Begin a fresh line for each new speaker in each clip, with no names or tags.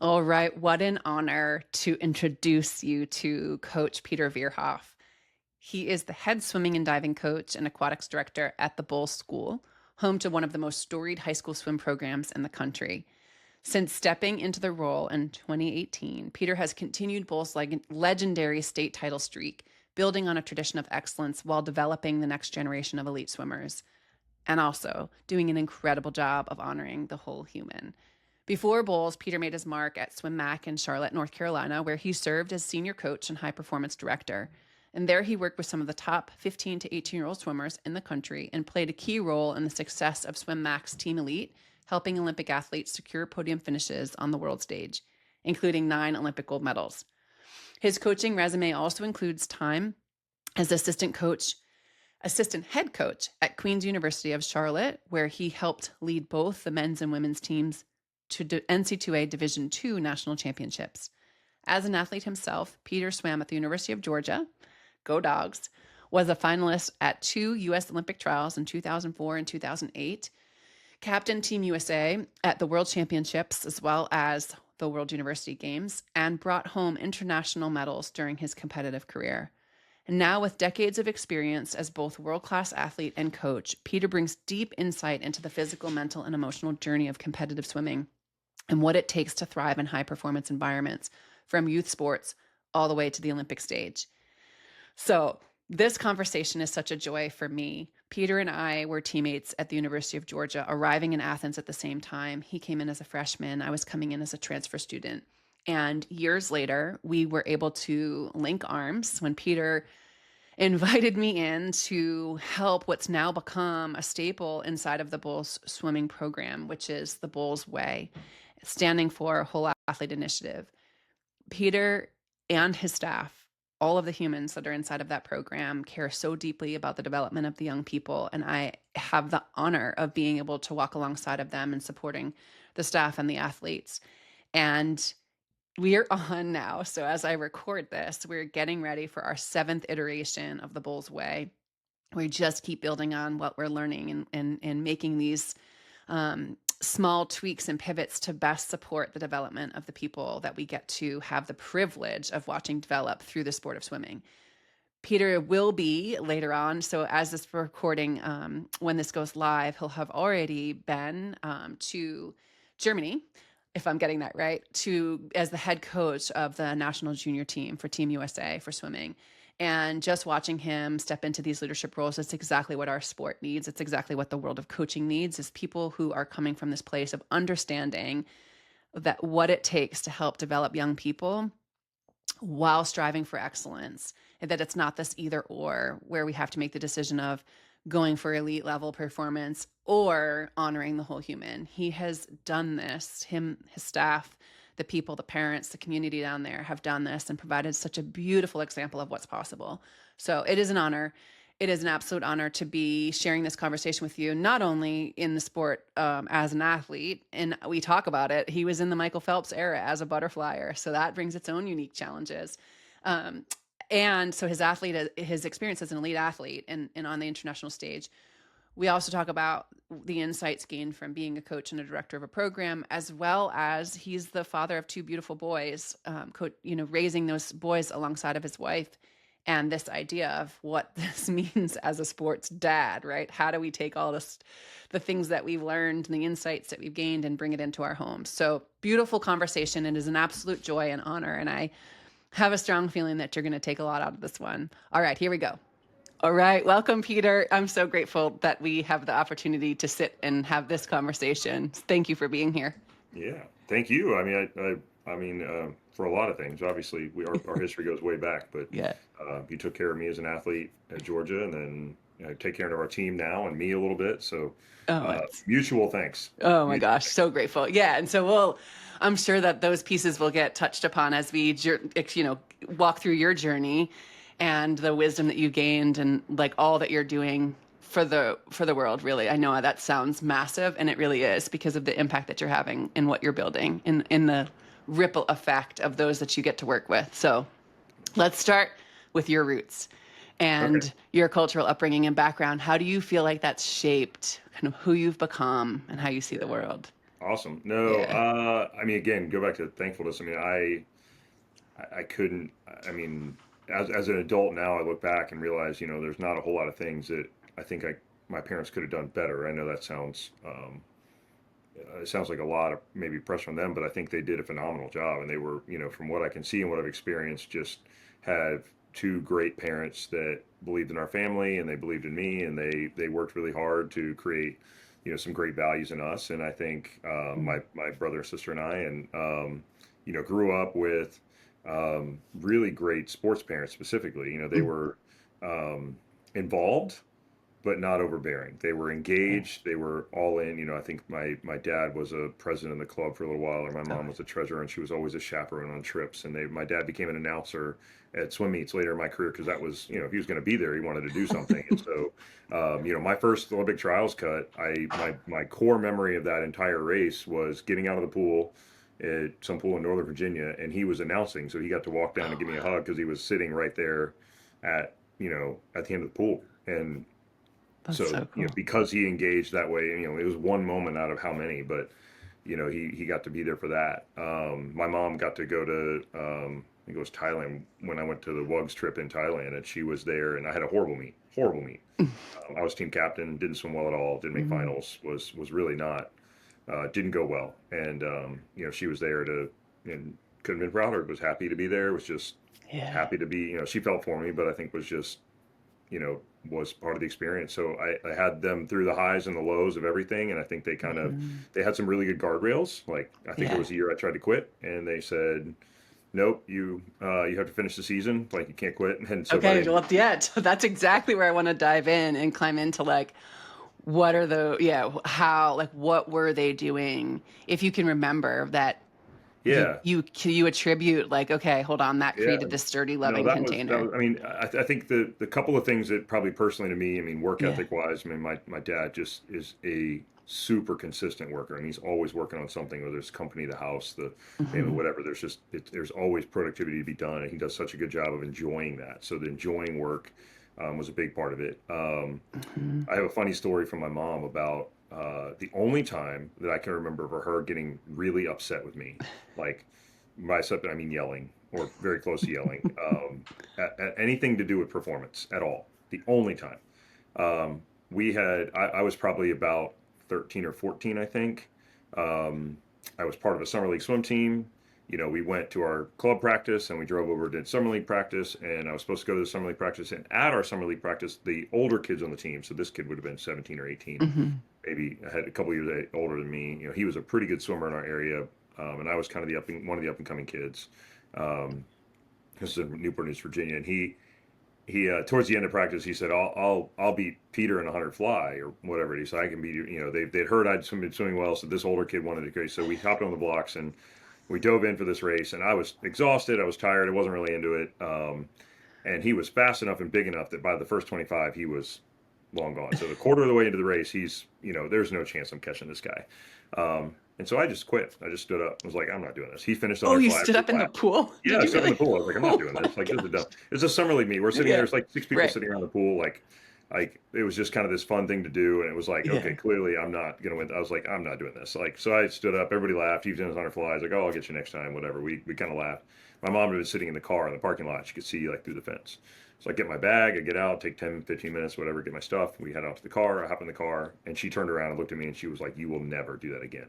All right, what an honor to introduce you to Coach Peter Verhoef. He is the head swimming and diving coach and aquatics director at the Bolles School, home to one of the most storied high school swim programs in the country. Since stepping into the role in 2018, Peter has continued Bolles' legendary state title streak, building on a tradition of excellence while developing the next generation of elite swimmers, and also doing an incredible job of honoring the whole human. Before Bolles, Peter made his mark at Swim Mac in Charlotte, North Carolina, where he served as senior coach and high performance director. And there he worked with some of the top 15 to 18-year-old swimmers in the country and played a key role in the success of Swim Mac's Team Elite, helping Olympic athletes secure podium finishes on the world stage, including 9 Olympic gold medals. His coaching resume also includes time as assistant head coach at Queen's University of Charlotte, where he helped lead both the men's and women's teams to NC2A Division II national championships. As an athlete himself, Peter swam at the University of Georgia, go Dogs, was a finalist at 2 U.S. Olympic trials in 2004 and 2008, captained Team USA at the World Championships as well as the World University Games, and brought home international medals during his competitive career. And now, with decades of experience as both world-class athlete and coach, Peter brings deep insight into the physical, mental, and emotional journey of competitive swimming and what it takes to thrive in high-performance environments, from youth sports all the way to the Olympic stage. So this conversation is such a joy for me. Peter and I were teammates at the University of Georgia, arriving in Athens at the same time. He came in as a freshman. I was coming in as a transfer student. And years later, we were able to link arms when Peter invited me in to help what's now become a staple inside of the Bolles swimming program, which is the Bolles Way, standing for Whole Athlete Initiative. Peter and his staff, all of the humans that are inside of that program, care so deeply about the development of the young people. And I have the honor of being able to walk alongside of them and supporting the staff and the athletes. And we are on now. So as I record this, we're getting ready for our 7th iteration of the Bolles Way. We just keep building on what we're learning and making these small tweaks and pivots to best support the development of the people that we get to have the privilege of watching develop through the sport of swimming. Peter will be later on. So as this recording, when this goes live, he'll have already been to Germany, if I'm getting that right, as the head coach of the national junior team for Team USA for swimming. And just watching him step into these leadership roles, it's exactly what our sport needs. It's exactly what the world of coaching needs, is people who are coming from this place of understanding that what it takes to help develop young people while striving for excellence, and that it's not this either or where we have to make the decision of going for elite level performance or honoring the whole human. He has done this. His staff, the people, the parents, the community down there have done this and provided such a beautiful example of what's possible. So it is an honor. It is an absolute honor to be sharing this conversation with you, not only in the sport as an athlete, and we talk about it. He was in the Michael Phelps era as a butterflyer, so that brings its own unique challenges. And so his experience as an elite athlete and on the international stage. We also talk about the insights gained from being a coach and a director of a program, as well as he's the father of 2 beautiful boys, raising those boys alongside of his wife. And this idea of what this means as a sports dad, right? How do we take all this, the things that we've learned and the insights that we've gained and bring it into our homes? So beautiful conversation. It is an absolute joy and honor. And I have a strong feeling that you're going to take a lot out of this one. All right, here we go. All right. Welcome, Peter. I'm so grateful that we have the opportunity to sit and have this conversation. Thank you for being here.
Yeah, thank you. For a lot of things, obviously, our history goes way back, but
Yeah.
you took care of me as an athlete at Georgia, and then take care of our team now and me a little bit. So,
Oh, it's
mutual thanks.
Oh my
Mutual
gosh, so grateful. Yeah, and so I'm sure that those pieces will get touched upon as we, walk through your journey and the wisdom that you gained and like all that you're doing for the world. Really, I know that sounds massive, and it really is because of the impact that you're having in what you're building, in the ripple effect of those that you get to work with. So let's start with your roots
Okay.
and your cultural upbringing and background. How do you feel like that's shaped kind of who you've become and how you see the world?
Awesome. No,
Yeah.
I mean, again, go back to thankfulness. I mean, I couldn't, I mean, as an adult now, I look back and realize, there's not a whole lot of things that I think my parents could have done better. I know that it sounds like a lot of maybe pressure on them, but I think they did a phenomenal job. And they were, from what I can see and what I've experienced, just have two great parents that believed in our family and they believed in me, and they worked really hard to create, some great values in us. And I think my brother and sister and I, and grew up with really great sports parents specifically. They
Mm.
were involved but not overbearing. They were
Okay.
engaged. They were all in. I think my dad was a president of the club for a little while, and my
Oh,
mom was a treasurer, and she was always a chaperone on trips. And my dad became an announcer at swim meets later in my career because that was, if he was going to be there, he wanted to do something. And so, my first Olympic trials cut, my core memory of that entire race was getting out of the pool at some pool in Northern Virginia, and he was announcing, so he got to walk down and
oh,
give me a
wow.
hug because he was sitting right there at at the end of the pool. And
That's
so,
so cool.
because he engaged that way, it was one moment out of how many, but he got to be there for that. My mom got to go to, I think it was Thailand when I went to the WUGS trip in Thailand, and she was there, and I had a horrible meet. I was team captain, didn't swim well at all, didn't make
Mhm.
finals, was really not, didn't go well, and she was there and couldn't have been prouder. Was happy to be there. Was just
Yeah.
happy to be. She felt for me, but I think was just you know, was part of the experience. So I had them through the highs and the lows of everything. And I think
Mhm.
they had some really good guardrails. Like, I think there
Yeah.
was a year I tried to quit and they said, nope, you have to finish the season. Like, you can't quit. And so by the
Okay,
end of
well,
the
yeah, so that's exactly where I wanna dive in and climb into, like, what are the yeah, how like, what were they doing? If you can remember that
yeah,
you attribute, like, "Okay, hold on, that
yeah.
created this sturdy,
No,
loving
that was,
container."
I mean, I think the couple of things that probably personally to me, I mean, work
Yeah.
ethic wise, I mean, my dad just is a super consistent worker. I mean, he's always working on something, whether it's company, the house, the family,
Mhm.
whatever. There's always productivity to be done, and he does such a good job of enjoying that. So the enjoying work was a big part of it.
Mhm.
I have a funny story from my mom about the only time that I can remember for her getting really upset with me, like by upset, I mean yelling or very close to yelling, at anything to do with performance at all. The only time. I was probably about 13 or 14, I think. Um, I was part of a summer league swim team. We went to our club practice and we drove over, did summer league practice, and I was supposed to go to the summer league practice. And at our summer league practice, the older kids on the team, so this kid would have been 17 or 18,
Mhm.
maybe had a couple of years older than me. He was a pretty good swimmer in our area, and I was kind of one of the up and coming kids. Um, this is in Newport News, Virginia, and he towards the end of practice he said I'll beat Peter in a 100 fly or whatever. He said I can beat you. They'd heard been swimming well, so this older kid wanted to go. So we hopped on the blocks and we dove in for this race. And I was exhausted. I was tired. I wasn't really into it. And he was fast enough and big enough that by the first 25 he was long gone. So the quarter of the way into the race, he's there's no chance I'm catching this guy. And so I just quit. I just stood up. I was like, I'm not doing this. He finished on
Oh,
our
you
fly.
stood
We
up in the
laughed.
pool?
Yeah,
Did
I
you
stood in
really?
the pool. I was like, I'm not
Oh
doing
my
this. Like, this is dumb.
gosh.
It's a summer league meet. We're sitting there.
Yeah.
There's like six people
Right.
sitting around the pool. Like it was just kind of this fun thing to do. And it was like, okay,
Yeah.
clearly I'm not gonna win. I was like, I'm not doing this. Like, so I stood up. Everybody laughed. He was in his 100 fly. I was like, oh, I'll get you next time. Whatever. We kind of laughed. My mom was sitting in the car in the parking lot. She could see like through the fence. So I get my bag, I get out, take 10, 15 minutes, whatever, get my stuff. We head out to the car. I hop in the car, and she turned around and looked at me, and she was like, "You will never do that again."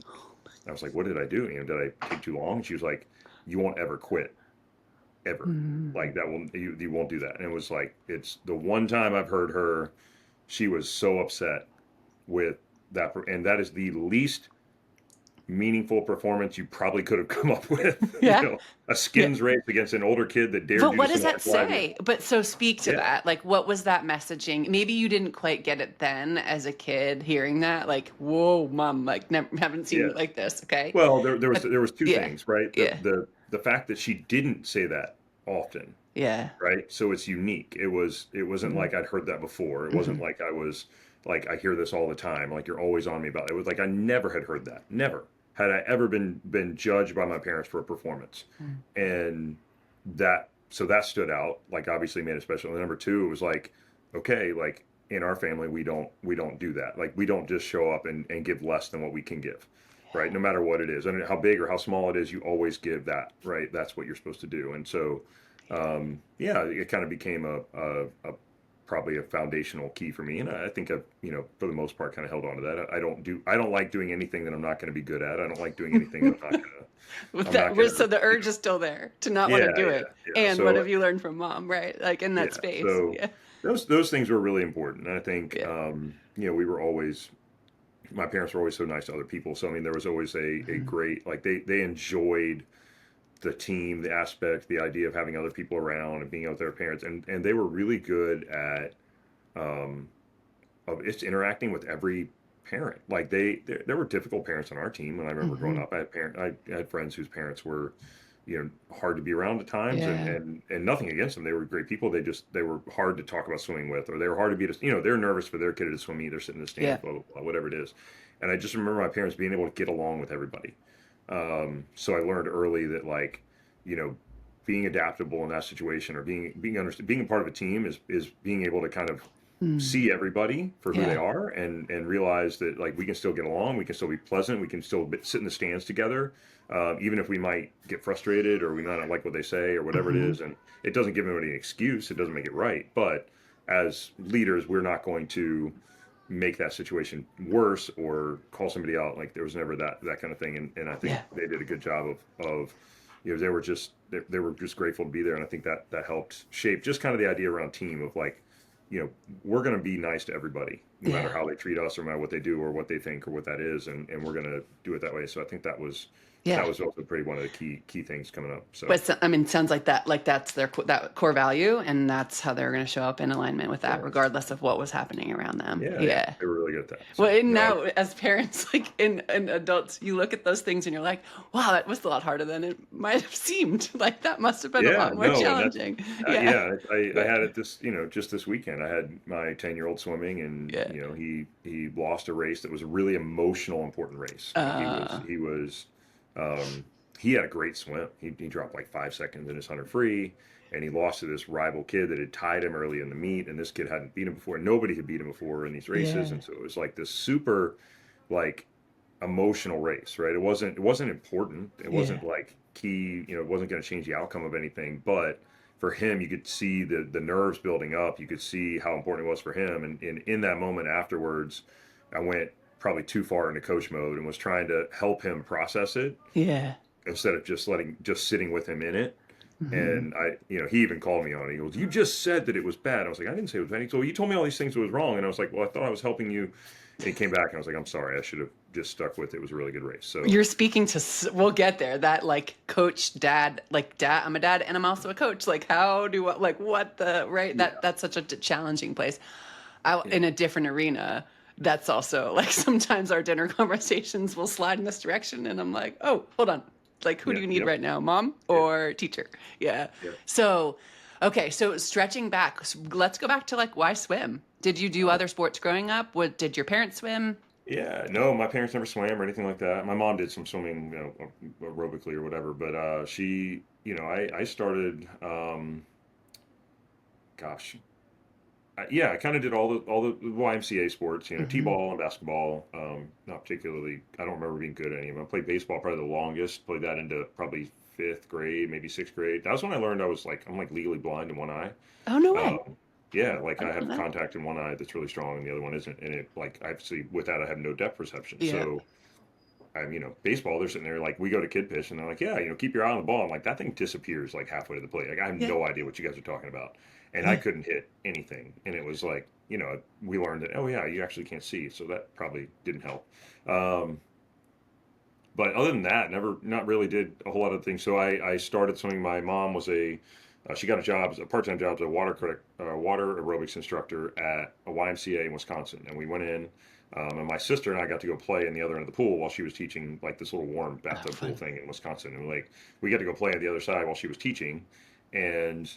I was like, "What did I do? Did I take too long?" And she was like, "You won't ever quit, ever.
Mhm.
Like that will you won't do that." And it was like it's the one time I've heard her. She was so upset with that, and that is the least meaningful performance you probably could have come up with.
Yeah.
A
Yeah.
skins race against an older kid that dared
But
you to
what does
swim
that
100 fly.
say? But so speak to
Yeah,
that. Like, what was that messaging? Maybe you didn't quite get it then as a kid hearing that. Like, whoa, mom, like, never haven't seen you
yeah.
like this. Okay.
Well,
But
there was two
yeah.
things, right?
Yeah.
The fact that she didn't say that often,
Yeah.
right? So it's unique. It wasn't
Mhm.
like I'd heard that before. It wasn't
Mhm.
like I was like I hear this all the time. Like you're always on me about it. It was like I never had heard that. Never had I ever been judged by my parents for a performance,
Mm.
and that stood out. Like obviously made it special. And number two, it was like okay, like in our family we don't do that. Like we don't just show up and give less than what we can give. right? No matter what it is, and how big or how small it is, you always give that, right? That's what you're supposed to do. And so, yeah, it kind of became a probably a foundational key for me. And I think I've, for the most part, kind of held on to that. I don't like doing anything that I'm not going to be good at. I don't like doing anything that
With
I'm not
that,
going
so
to,
the urge is still there to not
yeah,
want to do
yeah,
it.
yeah.
And what
So
have you learned from mom, right? Like in
yeah,
that space.
so
Yeah.
those things were really important. And I think,
Yeah.
we were always, my parents were always so nice to other people. So I mean, there was always a
Mhm.
great, like they enjoyed the team, the aspect, the idea of having other people around and being out with their parents, and they were really good at um, of it's interacting with every parent. Like there were difficult parents on our team when I remember growing
Mhm.
up. I had friends whose parents were, hard to be around at times, and
Yeah.
nothing against them. They were great people. They were hard to talk about swimming with, or they were hard to be. They're nervous for their kid to swim. They're sitting in the
Yeah.
stands, blah blah blah, whatever it is. And I just remember my parents being able to get along with everybody. So I learned early that like, you know, being adaptable in that situation or being a part of a team is being able to kind of
Mm.
see everybody for who they
Yeah.
are and realize that like we can still get along, we can still be pleasant, we can still sit in the stands together, even if we might get frustrated or we might not like what they say or whatever it
Mhm.
is. And it doesn't give anybody an excuse, it doesn't make it right. But as leaders, we're not going to make that situation worse or call somebody out. Like there was never that kind of thing. And I think
Yeah.
they did a good job of they were just grateful to be there. And I think that helped shape just kind of the idea around team of like, we're going to be nice to everybody, no matter
Yeah.
how they treat us or no matter what they do or what they think or what that is. And we're going to do it that way. So I think that
Yeah.
was also pretty one of the key things coming up. So
But I mean, sounds like that, like that's their that core value, and that's how they're going to show up in alignment with that,
yeah,
regardless of what was happening around them.
yeah,
Yeah.
they were really good at that.
Well,
So
and now as parents, like in adults, you look at those things and you're like, wow, that was a lot harder than it might have seemed. Like that must have been a
yeah,
lot more
no, and that's
challenging. Yeah.
yeah. I
Yeah.
had it this just this weekend. I had my 10-year-old swimming, and
Yeah.
he lost a race that was a really emotional, important race. Like
Uh,
um, he had a great swim. He dropped like 5 seconds in his 100 free, and he lost to this rival kid that had tied him early in the meet. And this kid hadn't beat him before. Nobody had beat him before in these races,
yeah.
and so it was like this super like emotional race, right? It wasn't important. It
Yeah.
wasn't like key, it wasn't going to change the outcome of anything, but for him you could see the nerves building up. You could see how important it was for him, and in that moment afterwards, I went probably too far into coach mode and was trying to help him process it
Yeah.
instead of just sitting with him in it.
Hmm.
And he even called me on it. He goes, "You just said that it was bad." I was like, "I didn't say it was bad." He goes, "Well, you told me all these things that was wrong." And I was like, "Well, I thought I was helping you." And he came back and I was like, "I'm sorry. I should have just stuck with it. It was a really good race." So
You're speaking to, we'll get there. That like coach, dad, like dad, I'm a dad and I'm also a coach. Like how do I, like what the, right?
yeah,
That's such a challenging place. Out
yeah,
in a different arena, that's also like sometimes our dinner conversations will slide in this direction and I'm like, oh, hold on. Like who do
yeah,
you need
yep,
right now, mom
yeah,
or teacher? Yeah.
yeah.
So okay, so stretching back, let's go back to like why swim? Did you do other sports growing up? What did your parents swim?
Yeah, no, my parents never swam or anything like that. My mom did some swimming, aerobically or whatever, but she, I started, gosh, yeah, I kind of did all the YMCA sports,
Hmm.
t-ball and basketball. Not particularly. I don't remember being good at any of them. I played baseball probably the longest. Played that into probably fifth grade, maybe sixth grade. That was when I learned I'm like legally blind in one eye.
Oh, no way.
Um, yeah, like
I
I
didn't know
have
that.
contact in one eye that's really strong, and the other one isn't. And it like obviously with that I have no depth perception.
Yeah.
So I'm, baseball, they're sitting there like we go to kid pitch and they're like, yeah, keep your eye on the ball. I'm like, that thing disappears like halfway to the plate. Like I have
Yeah.
no idea what you guys are talking about. And I
Yeah.
couldn't hit anything. And it was like, we learned that, oh yeah, you actually can't see. So that probably didn't help. Um, but other than that, never, not really did a whole lot of things. So I started swimming. My mom was she got a job, a part-time job as a water aerobics instructor at a YMCA in Wisconsin. And we went in, and my sister and I got to go play in the other end of the pool while she was teaching, like this little warm
Oh,
bathtub pool
fun.
thing in Wisconsin. And like we got to go play on the other side while she was teaching. And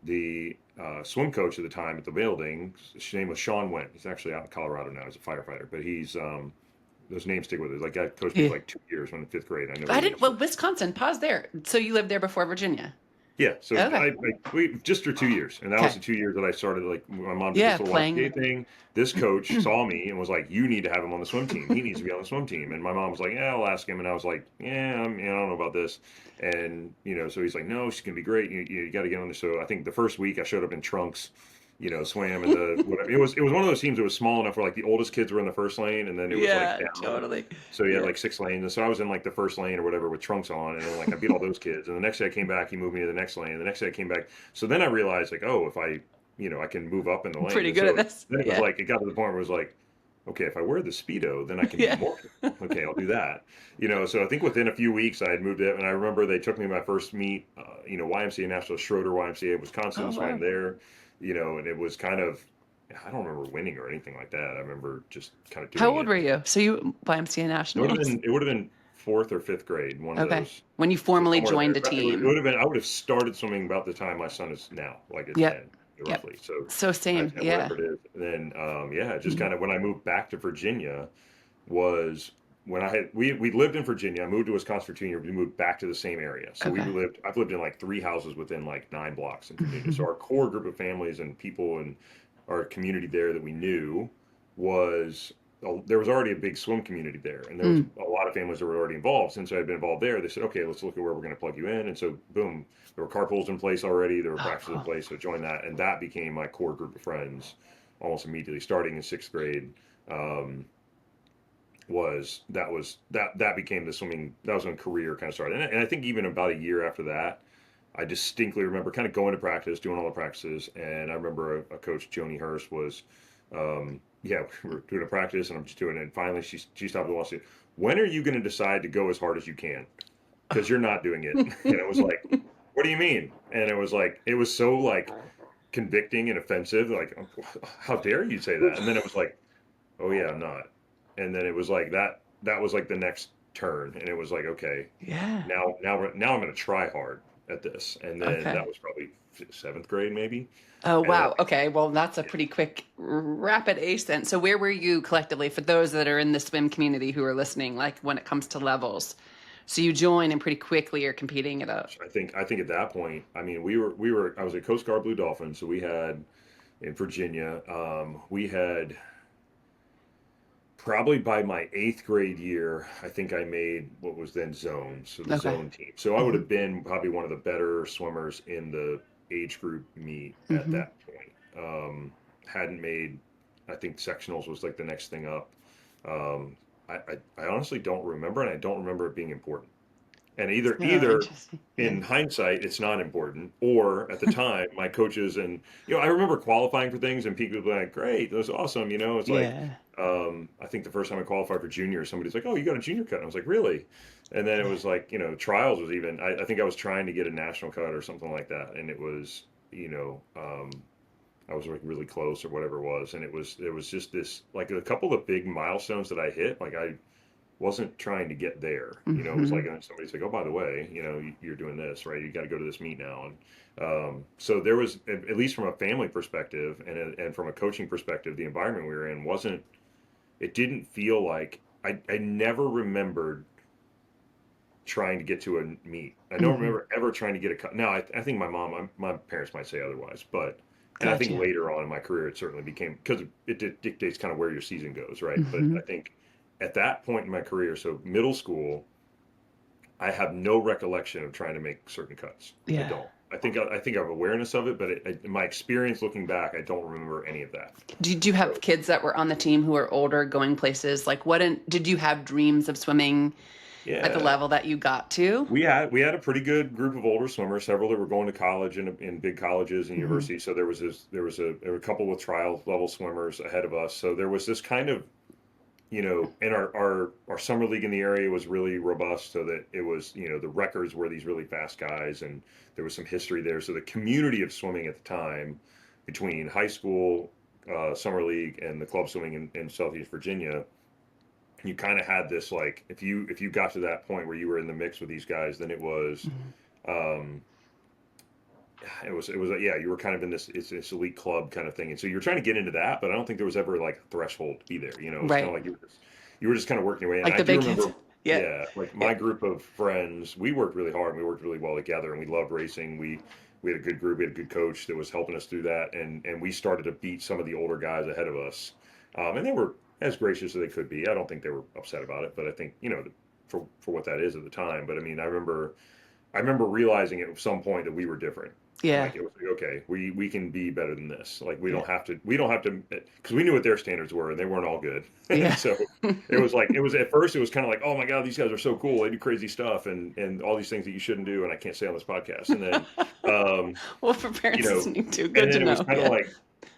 the swim coach at the time at the building, his name was Sean Went. He's actually out in Colorado now. He's a firefighter, but those names stick with it. Like I coached me
Yeah.
for like 2 years when in fifth grade. I know
I
the
didn't,
names.
well, Wisconsin, pause there. So you lived there before Virginia?
Yeah, so
Okay.
we just for 2 years, and that was
Okay.
the 2 years that I started. Like my mom did
Yeah,
this little
playing.
YMCA thing. This coach saw me and was like, "You need to have him on the swim team. He needs to be on the swim team." And my mom was like, "Yeah, I'll ask him." And I was like, "Yeah, I don't know about this." And so he's like, "No, she's gonna be great. You got to get on this." So I think the first week I showed up in trunks, swam in the whatever. It was one of those teams that was small enough where like the oldest kids were in the first lane, and then it was like
Yeah,
down.
totally.
So he had
Yeah.
like 6 lanes, and so I was in like the first lane or whatever with trunks on, and then like I beat all those kids. And the next day I came back, he moved me to the next lane. The next day I came back, so then I realized like, oh, if I can move up in the
I'm
lane.
pretty
And
good at
so
this.
then it was
Yeah.
like it got to the point where it was like, okay, if I wear the speedo, then I can beat
Yeah.
more people. Okay, I'll do that. So I think within a few weeks I had moved it, and I remember they took me to my first meet, YMCA National Schroeder YMCA Wisconsin,
Oh,
swam
wow.
there, and it was kind of. I don't remember winning or anything like that. I remember just kind of
How
doing
old
it.
were you? So you YMCA Nationals.
It would have been fourth or fifth grade, one of
Okay.
those.
When you
So
formally
somewhere
joined
there.
a
It
team.
would have been. I would have started swimming about the time my son is now, like at
Yep.
10,
Yep.
roughly. So
So
nine,
same.
10,
Yeah.
whatever it is. And then, yeah, just
Mhm.
kind of when I moved back to Virginia was when we lived in Virginia. I moved to Wisconsin for 2 years. We moved back to the same area. So
Okay.
I've lived in like 3 houses within like 9 blocks in Virginia. So our core group of families and people and our community there that we knew was there was already a big swim community there, and there was
Mm.
a lot of families that were already involved. Since I had been involved there, they said, okay, let's look at where we're going to plug you in. And so, boom, there were carpools in place already. There were
Oh,
practices in
cool.
place. So join that, and that became my core group of friends almost immediately, starting in sixth grade. Um, that became the swimming. That was when career kind of started, and I think even about a year after that, I distinctly remember kind of going to practice, doing all the practices, and I remember a coach, Joni Hurst, was, yeah, we were doing a practice, and I'm just doing it. And finally, she stopped and said, "When are you going to decide to go as hard as you can? Because you're not doing it." And it was like, "What do you mean?" And it was like, it was so like convicting and offensive. Like, how dare you say that? And then it was like, "Oh yeah, I'm not." And then it was like that. That was like the next turn, and it was like, okay,
Yeah.
now I'm going to try hard at this. And then that
Okay.
was probably seventh grade, maybe.
Oh,
And then,
wow. Okay. Well, that's a
yeah,
pretty quick, rapid ascent. So, where were you collectively for those that are in the swim community who are listening, like when it comes to levels? So, you join and pretty quickly are competing at a.
gosh, I think at that point, I mean, I was a Coast Guard Blue Dolphin, so we had in Virginia, we had probably by my eighth grade year, I think I made what was then zone, so the
Okay.
zone team. So I would
Hmm.
have been probably one of the better swimmers in the age group meet at
Hmm.
that point. Hadn't made, I think sectionals was like the next thing up. I honestly don't remember, and I don't remember it being important. And
Oh,
either
interesting. Yeah.
in hindsight, it's not important, or at the time, my coaches and I remember qualifying for things, and people would be like, "Great, that was awesome." It's like
Yeah.
I think the first time I qualified for junior, somebody's like, "Oh, you got a junior cut," and I was like, "Really?" And then it was like trials was even. I think I was trying to get a national cut or something like that, and it was I was like really close or whatever it was, and it was just this like a couple of big milestones that I hit. Like I wasn't trying to get there. It was
Hmm.
like somebody's like, "Oh, by the way, you're doing this, right? You got to go to this meet now." And so there was, at least from a family perspective and from a coaching perspective, the environment we were in wasn't. It didn't feel like I never remembered trying to get to a meet. I don't
Hmm.
remember ever trying to get a cut. Now, I think my parents might say otherwise, but and I think
Gotcha.
later on in my career it certainly became because it dictates kind of where your season goes, right? But
Hmm.
I think at that point in my career, so middle school, I have no recollection of trying to make certain cuts. I
Yeah.
don't. I think I have awareness of it, but in my experience looking back, I don't remember any of that.
Did you have
So
kids that were on the team who are older going places? Like, did you have dreams of swimming at the
yeah,
level that you got to?
we had a pretty good group of older swimmers, several that were going to college in big colleges and
Hmm.
universities. So there were a couple with trial level swimmers ahead of us. So there was this kind of and our summer league in the area was really robust, so that it was the records were these really fast guys, and there was some history there. So the community of swimming at the time, between high school, summer league, and the club swimming in Southeast Virginia, you kind of had this like if you got to that point where you were in the mix with these guys, then um, it was yeah, you were kind of in this elite club kind of thing, and so you're trying to get into that, but I don't think there was ever like a threshold to be there. It was kind of
Right.
like you were just kind of working your way in.
Like
I
the
do
big kids.
remember,
Yeah.
Yeah, like
Yeah.
my group of friends, we worked really hard. We worked really well together, and we loved racing. We had a good group. We had a good coach that was helping us through that, and we started to beat some of the older guys ahead of us, and they were as gracious as they could be. I don't think they were upset about it, but I think for what that is at the time. But I mean, I remember realizing at some point that we were different.
Yeah.
Like it was like, okay, we can be better than this. Like
Yeah.
we don't have to because we knew what their standards were and they weren't all good. And
Yeah.
so it was like it was at first it was kind of like, oh my God, these guys are so cool. They do crazy stuff and all these things that you shouldn't do and I can't say on this podcast. And then um,
Well, for
you
parents
know,
listening too,
and
good to
then it was
know.
kind of
Yeah.
like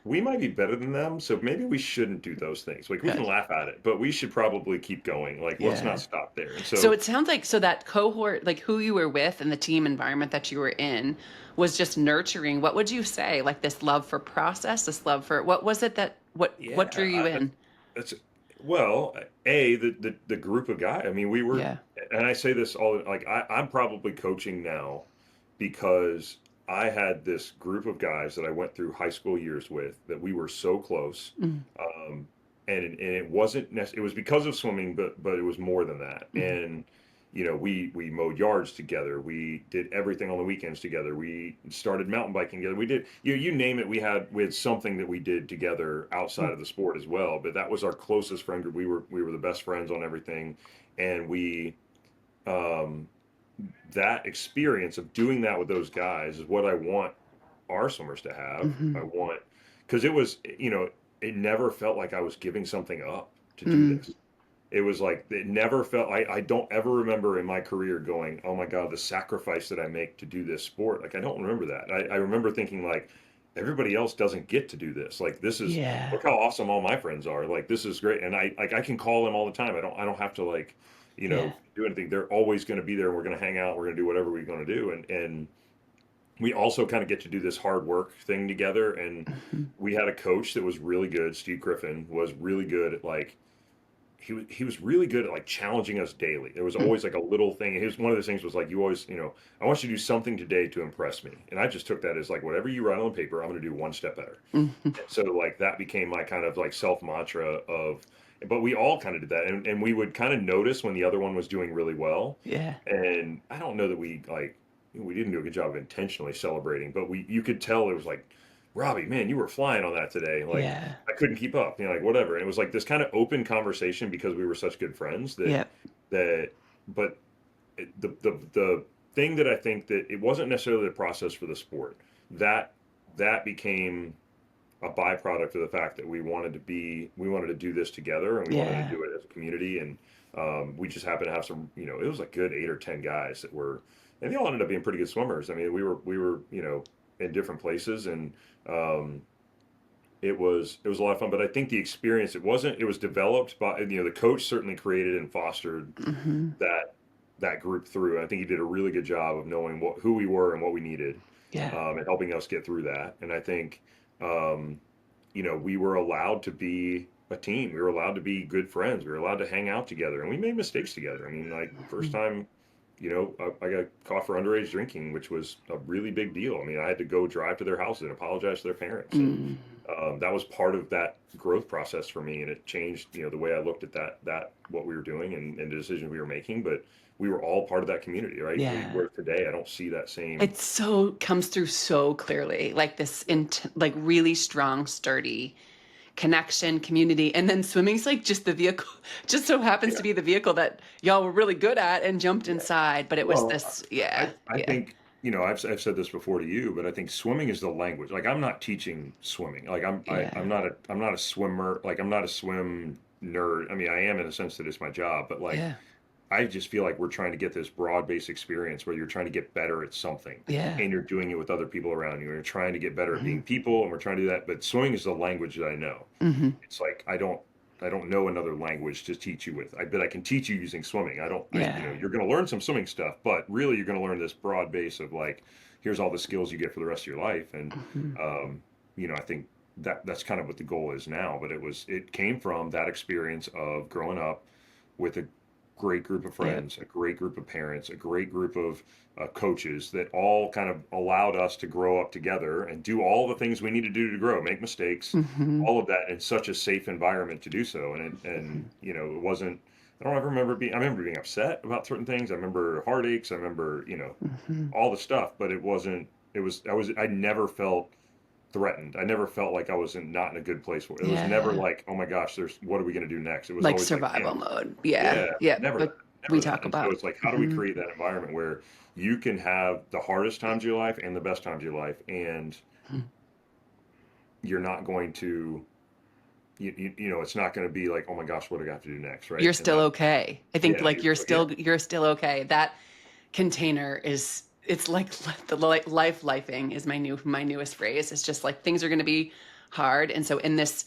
we might be better than them, so maybe we shouldn't do those things. Like we can
Gotcha.
laugh at it, but we should probably keep going. Like let's not
Yeah.
stop there. And
So
so
it sounds like so that cohort, like who you were with and the team environment that you were in was just nurturing. What would you say? Like this love for process, this love for what was it that what drew
yeah,
you in?
that's well, the group of guys. I mean, we were,
Yeah.
and I say this all like I'm probably coaching now because I had this group of guys that I went through high school years with that we were so close,
Mm-hmm.
and it wasn't it was because of swimming, but it was more than that.
Mm-hmm.
And we mowed yards together. We did everything on the weekends together. We started mountain biking together. We did you name it. We had something that we did together outside of the sport as well. But that was our closest friend group. We were the best friends on everything, and we um, that experience of doing that with those guys is what I want our swimmers to have.
Mm-hmm.
I want because it was it never felt like I was giving something up to do
Mm-hmm.
this. It was like it never felt. I don't ever remember in my career going, "Oh my God, the sacrifice that I make to do this sport." Like I don't remember that. I remember thinking like everybody else doesn't get to do this. Like this is
Yeah.
look how awesome all my friends are. Like this is great, and I can call them all the time. I don't have to like
Yeah.
do anything. They're always going to be there. And we're going to hang out. We're going to do whatever we're going to do, and we also kind of get to do this hard work thing together. And
Mm-hmm.
we had a coach that was really good. Steve Griffin was really good at like he was really good at like challenging us daily. There was always like a little thing. One of those things was like you always I want you to do something today to impress me, and I just took that as like whatever you write on paper, I'm going to do one step better.
Mm-hmm.
And so like that became my kind of like self mantra of. But we all kind of did that, and we would kind of notice when the other one was doing really well,
Yeah.
and I don't know that we didn't do a good job of intentionally celebrating, but you could tell it was like, Robbie, man, you were flying on that today. Like
Yeah.
I couldn't keep up, like whatever. And it was like this kind of open conversation because we were such good friends
Yeah.
that, but the thing that I think that it wasn't necessarily the process for the sport that that became a byproduct of the fact that we wanted to do this together and we wanted to
Yeah.
do it as a community and we just happened to have some it was like good 8 or 10 guys that were and they all ended up being pretty good swimmers. I mean we were in different places and um, it was a lot of fun. But I think the experience it was developed by the coach certainly created and fostered
Mm-hmm.
that group through. I think he did a really good job of knowing who we were and what we needed,
Yeah.
and helping us get through that. And I think, um, we were allowed to be a team. We were allowed to be good friends. We were allowed to hang out together, and we made mistakes together. I mean, like first time, I got caught for underage drinking, which was a really big deal. I mean, I had to go drive to their houses and apologize to their parents, and
Mm.
that was part of that growth process for me, and it changed, the way I looked at that what we were doing and the decisions we were making. But we were all part of that community, right?
Yeah.
Where today I don't see that same.
It so comes through so clearly, like this like really strong, sturdy connection, community, and then swimming's like just the vehicle, just so happens
Yeah,
to be the vehicle that y'all were really good at and jumped
yeah.
inside. But it was
Well,
this,
I
yeah,
I
yeah,
think I've said this before to you, but I think swimming is the language. Like I'm not teaching swimming. Like
yeah,
I'm not a swimmer. Like I'm not a swim nerd. I mean, I am in the sense that it's my job, but like
yeah,
I just feel like we're trying to get this broad-based experience where you're trying to get better at something
yeah.
and you're doing it with other people around you and you're trying to get better at
Hmm.
being people and we're trying to do that. But swimming is the language that I know.
Hmm.
It's like I don't know another language to teach you with. I bet I can teach you using swimming. I don't I
Yeah.
you're going to learn some swimming stuff, but really you're going to learn this broad base of like here's all the skills you get for the rest of your life. And
Hmm.
um, I think that's kind of what the goal is now, but it came from that experience of growing up with a great group of
Yeah.
friends, a great group of parents, a great group of coaches that all kind of allowed us to grow up together and do all the things we need to do to grow, make mistakes,
Hmm.
all of that in such a safe environment to do so. And
Hmm.
it wasn't. I don't ever remember being, I remember being upset about certain things. I remember heartaches. I remember,
Hmm.
all the stuff, but it wasn't, I never felt threatened. I never felt like I was not in a good place. It was never
Yeah.
like, oh my gosh, what are we going to do next? It was
Like
always like,
survival
man,
mode. Yeah.
yeah,
Yeah.
never
Like
that,
we
never that.
talk
And so
about.
it's like, how do we
Hmm.
create that environment where you can have the hardest times of your life and the best times of your life, and you're not going to, it's not going to be like, oh my gosh, what do I have to do next, right?
You're
And
still
that,
okay. I think
yeah,
like
yeah,
you're still okay. That container is it's like the life lifing is my newest phrase. It's just like things are going to be hard, and so in this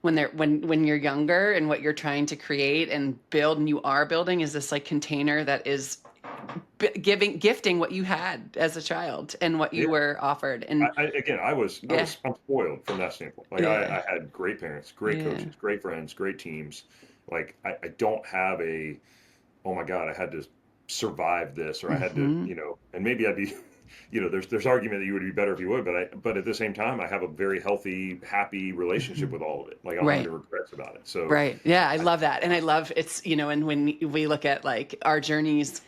when you're younger and what you're trying to create and build and you are building is this like container that is gifting what you had as a child and what
yeah.
you were offered. And
Again,
yeah,
I'm spoiled from that standpoint. Like
yeah,
I had great parents, great
yeah.
coaches, great friends, great teams. Like I don't have a, oh my God, I had to survive this, or I had to,
Hmm.
and maybe I'd be, there's argument that you would be better if you would, but at the same time, I have a very healthy, happy relationship
Hmm.
with all of it. Like I don't have any
Right.
regrets about it. So
Right. Yeah, I
I,
love that. And I love it's, and when we look at like our journeys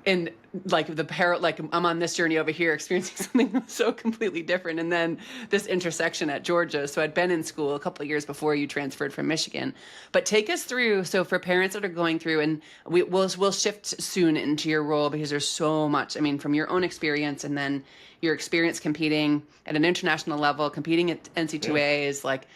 and like like I'm on this journey over here experiencing something so completely different, and then this intersection at Georgia. So I'd been in school a couple of years before you transferred from Michigan. But take us through, so for parents that are going through, and we'll shift soon into your role because there's so much, I mean, from your own experience and then your experience competing at an international level, competing at
yeah,
NC2A is like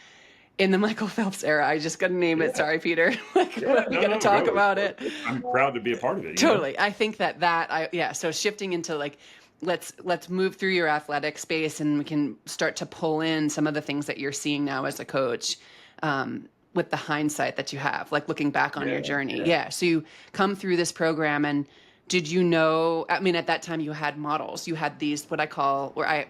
in the Michael Phelps era. I just got to name it.
yeah,
Sorry, Peter. Like
yeah.
we
No,
got to
no,
talk
go.
about it.
I'm proud to be a part of it.
Totally. I think yeah, so shifting into like let's move through your athletic space and we can start to pull in some of the things that you're seeing now as a coach. With the hindsight that you have, like looking back on your
Yeah,
journey.
yeah,
Yeah. So you come through this program and did you know, I mean, at that time you had models, you had these, what I call, or I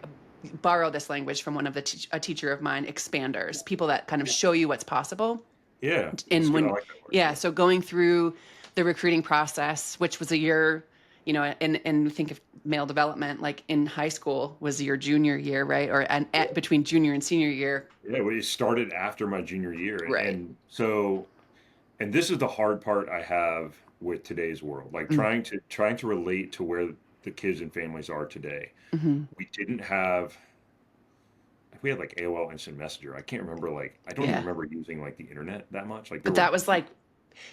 borrow this language from one of a teacher of mine, expanders, people that kind of show you what's possible.
yeah. That's
And
good. I
when,
like that word.
yeah,
Yeah,
so going through the recruiting process, which was a year, and think of male development, like in high school was your junior year, right? Or and
yeah.
between junior and senior year,
Yeah, well, it started after my junior year,
right?
and so, and this is the hard part I have with today's world, like
Mm-hmm.
trying to relate to where the kids and families are today.
Mm-hmm.
We didn't have, we had like AOL Instant Messenger. I can't remember, like I don't even
Yeah,
remember using like the internet that much. Like there
but
were,
that was like,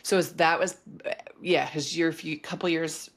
so that was, yeah, because you're few years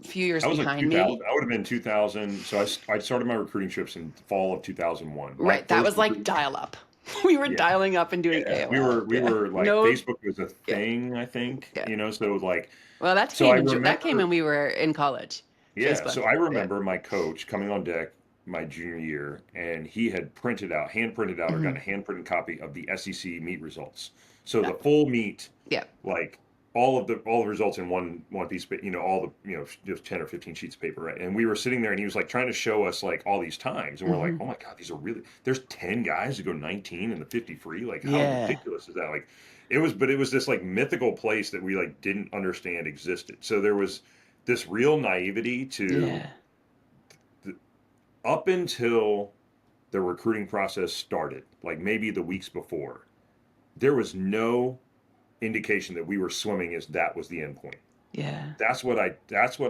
I was like
behind
2000.
me.
I would have been 2000. So I started my recruiting trips in fall of 2001. My
Right, that
first
was like
recruiting,
dial up. We were
yeah,
dialing up and doing
yeah,
AOL.
we
Yeah,
were like
no,
Facebook was a
yeah,
thing, I think,
yeah.
so like,
Well,
so I
that came when
remember.
we were in college.
Yeah,
Facebook.
so I
Yeah.
remember my coach coming on deck my junior year, and he had hand printed out, or
Hmm.
gotten a hand printed copy of the SEC meet results. So
Yeah.
the full meet,
Yeah.
like all the results in one piece, but all the just 10 or 15 sheets of paper, right? And we were sitting there, and he was like trying to show us like all these times, and we're like,
Hmm.
oh my God, these are really. There's 10 guys who go 19 in the 50 free. Like, how
Yeah.
ridiculous is that? Like, but it was this like mythical place that we like didn't understand existed. So there was this real naivety to
Yeah.
up until the recruiting process started, like maybe the weeks before, there was no indication that we were swimming as that was the end point.
Yeah.
That's what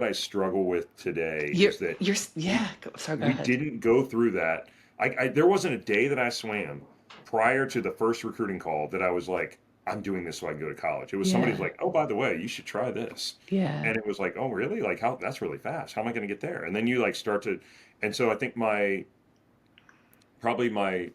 I struggle with today is that we
Yeah. Sorry, go
we
ahead.
didn't go through that. There wasn't a day that I swam prior to the first recruiting call that I was like, I'm doing this so I can go to college. It was somebody's
Yeah.
like, oh, by the way, you should try this.
Yeah.
And it was like, oh, really? Like, how, that's really fast. How am I going to get there? And then you like start to, and so I think probably my,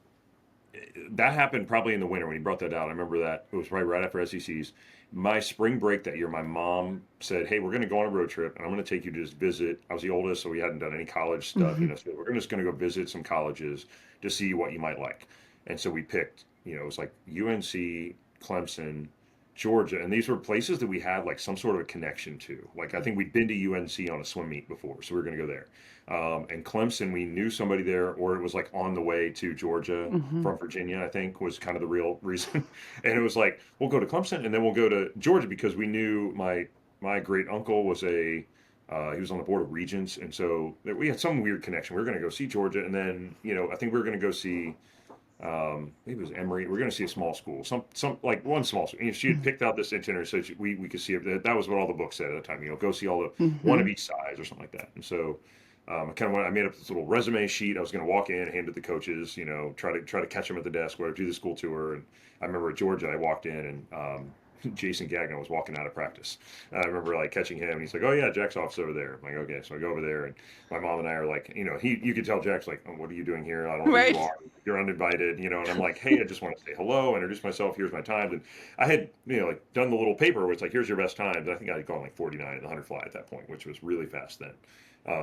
that happened probably in the winter when he brought that out. I remember that it was probably right after SECs. My spring break that year, my mom said, "Hey, we're going to go on a road trip, and I'm going to take you to just visit." I was the oldest, so we hadn't done any college stuff,
Hmm.
So we're just going to go visit some colleges to see what you might like. And so we picked, it was like UNC, Clemson, Georgia, and these were places that we had like some sort of a connection to. Like I think we'd been to UNC on a swim meet before, so we were going to go there. And Clemson, we knew somebody there, or it was like on the way to Georgia
Hmm.
from Virginia, I think was kind of the real reason. And it was like, we'll go to Clemson and then we'll go to Georgia because we knew my great uncle was he was on the board of regents, and so we had some weird connection. We were going to go see Georgia, and then I think we were going to go see Maybe it was Emory. We're going to see a small school, some like one small school. And she had picked out this itinerary so we could see it. That was what all the books said at the time. Go see all the one
Mm-hmm.
of each size or something like that. And so I made up this little resume sheet. I was going to walk in, hand it to the coaches, try to catch them at the desk, whatever, do the school tour. And I remember at Georgia, I walked in and Jason Gagnon was walking out of practice. I remember like catching him, and he's like, "Oh yeah, Jack's office over there." I'm like, "Okay," so I go over there, and my mom and I are like, you could tell Jack's like, "Oh, what are you doing here? I don't know who you
Right.
are. You're uninvited," And I'm like, "Hey, I just want to say hello, introduce myself. Here's my times." And I had, like done the little paper where it's like, "Here's your best times." I think I had gone like 49 in the 100 fly at that point, which was really fast then,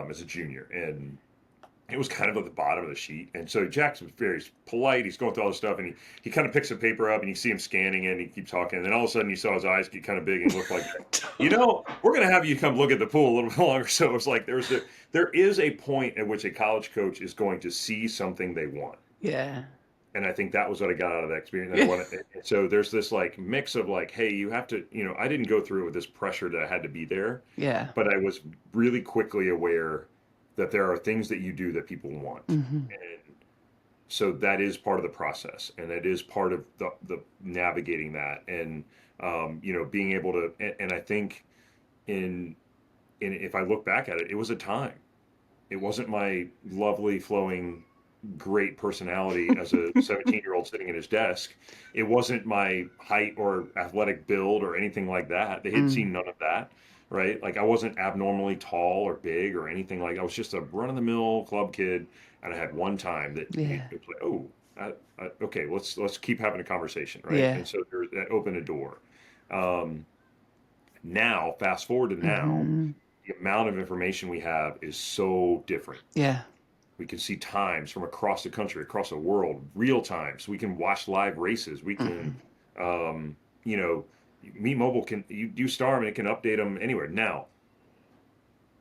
as a junior, and it was kind of at the bottom of the sheet. And so Jackson was very polite. He's going through all this stuff, and he kind of picks the paper up, and you see him scanning it, and he keeps talking. And then all of a sudden, you saw his eyes get kind of big and look like, we're going to have you come look at the pool a little bit longer. So it's like there is a point at which a college coach is going to see something they want.
Yeah.
And I think that was what I got out of that experience.
Yeah.
So there's this like mix of like, hey, you have to, I didn't go through it with this pressure that I had to be there,
Yeah.
but I was really quickly aware that there are things that you do that people want.
Mm-hmm.
And so that is part of the process, and it is part of the navigating that, and being able to. And I think in if I look back at it, it was a time. It wasn't my lovely flowing great personality as a 17-year-old sitting at his desk. It wasn't my height or athletic build or anything like that. They had
Mm.
seen none of that, right? Like I wasn't abnormally tall or big or anything like. I was just a run-of-the-mill club kid, and I had one time that
Yeah.
it was like, oh, okay, let's keep having a conversation, right?
Yeah.
And so that opened a door. Um, Now, fast forward to now,
Mm-hmm.
the amount of information we have is so different.
Yeah.
We can see times from across the country, across the world, real times. We can watch live races. We
Mm-hmm.
can, you know, Meet Mobile can you star them and it can update them anywhere. Now,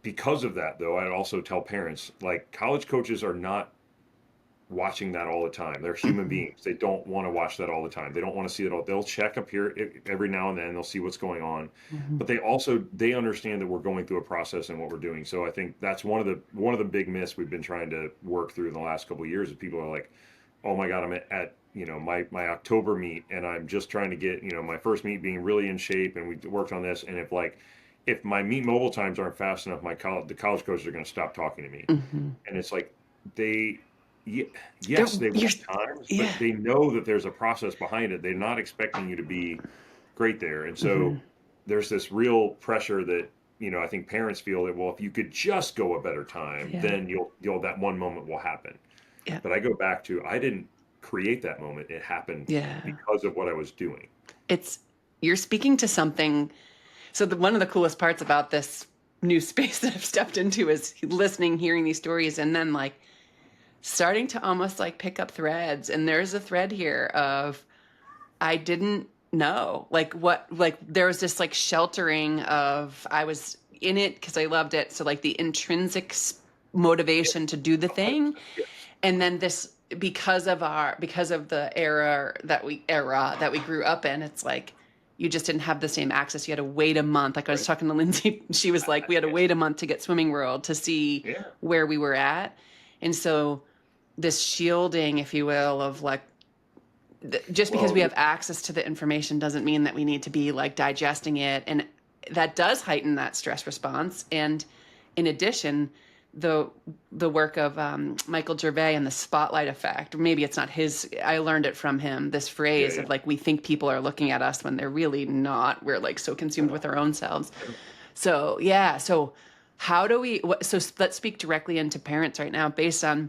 because of that, though, I'd also tell parents like college coaches are not watching that all the time. They're human
Mm-hmm.
beings. They don't want to watch that all the time. They don't want to see it all. They'll check up here every now and then. They'll see what's going on,
Mm-hmm.
but they understand that we're going through a process and what we're doing. So I think that's one of the big myths we've been trying to work through in the last couple of years. Is people are like, oh my God, I'm at my October meet, and I'm just trying to get my first meet being really in shape, and we worked on this, and if my meet mobile times aren't fast enough, the college coaches are going to stop talking to me,
Mm-hmm.
and it's like they
There,
yes, they
you're,
want times,
yeah.
but they know that there's a process behind it. They're not expecting you to be great there. And
Mm-hmm.
so there's this real pressure that, I think parents feel that, well, if you could just go a better time,
Yeah.
then you'll that one moment will happen.
Yeah.
But I go back to, I didn't create that moment. It happened
Yeah.
because of what I was doing.
It's you're speaking to something. So one of the coolest parts about this new space that I've stepped into is listening, hearing these stories, and then like starting to almost like pick up threads. And there's a thread here of I didn't know like there was this like sheltering of I was in it because I loved it. So like the intrinsic motivation to do the thing,
100%. Yes.
and then this because of the era that we grew up in, it's like you just didn't have the same access. You had to wait a month. Like I was
Right.
talking to Lindsay, she was like, we had to wait a month to get Swimming World to see
Yeah.
where we were at. And so this shielding, if you will, of like just because
Well,
we have access to the information doesn't mean that we need to be like digesting it, and that does heighten that stress response. And in addition, the work of Michael Gervais and the spotlight effect, or maybe it's not his, I learned it from him, this
yeah,
phrase
yeah.
of like we think people are looking at us when they're really not. We're like so consumed with our own selves.
Yeah.
So yeah, so how do we so let's speak directly into parents right now based on,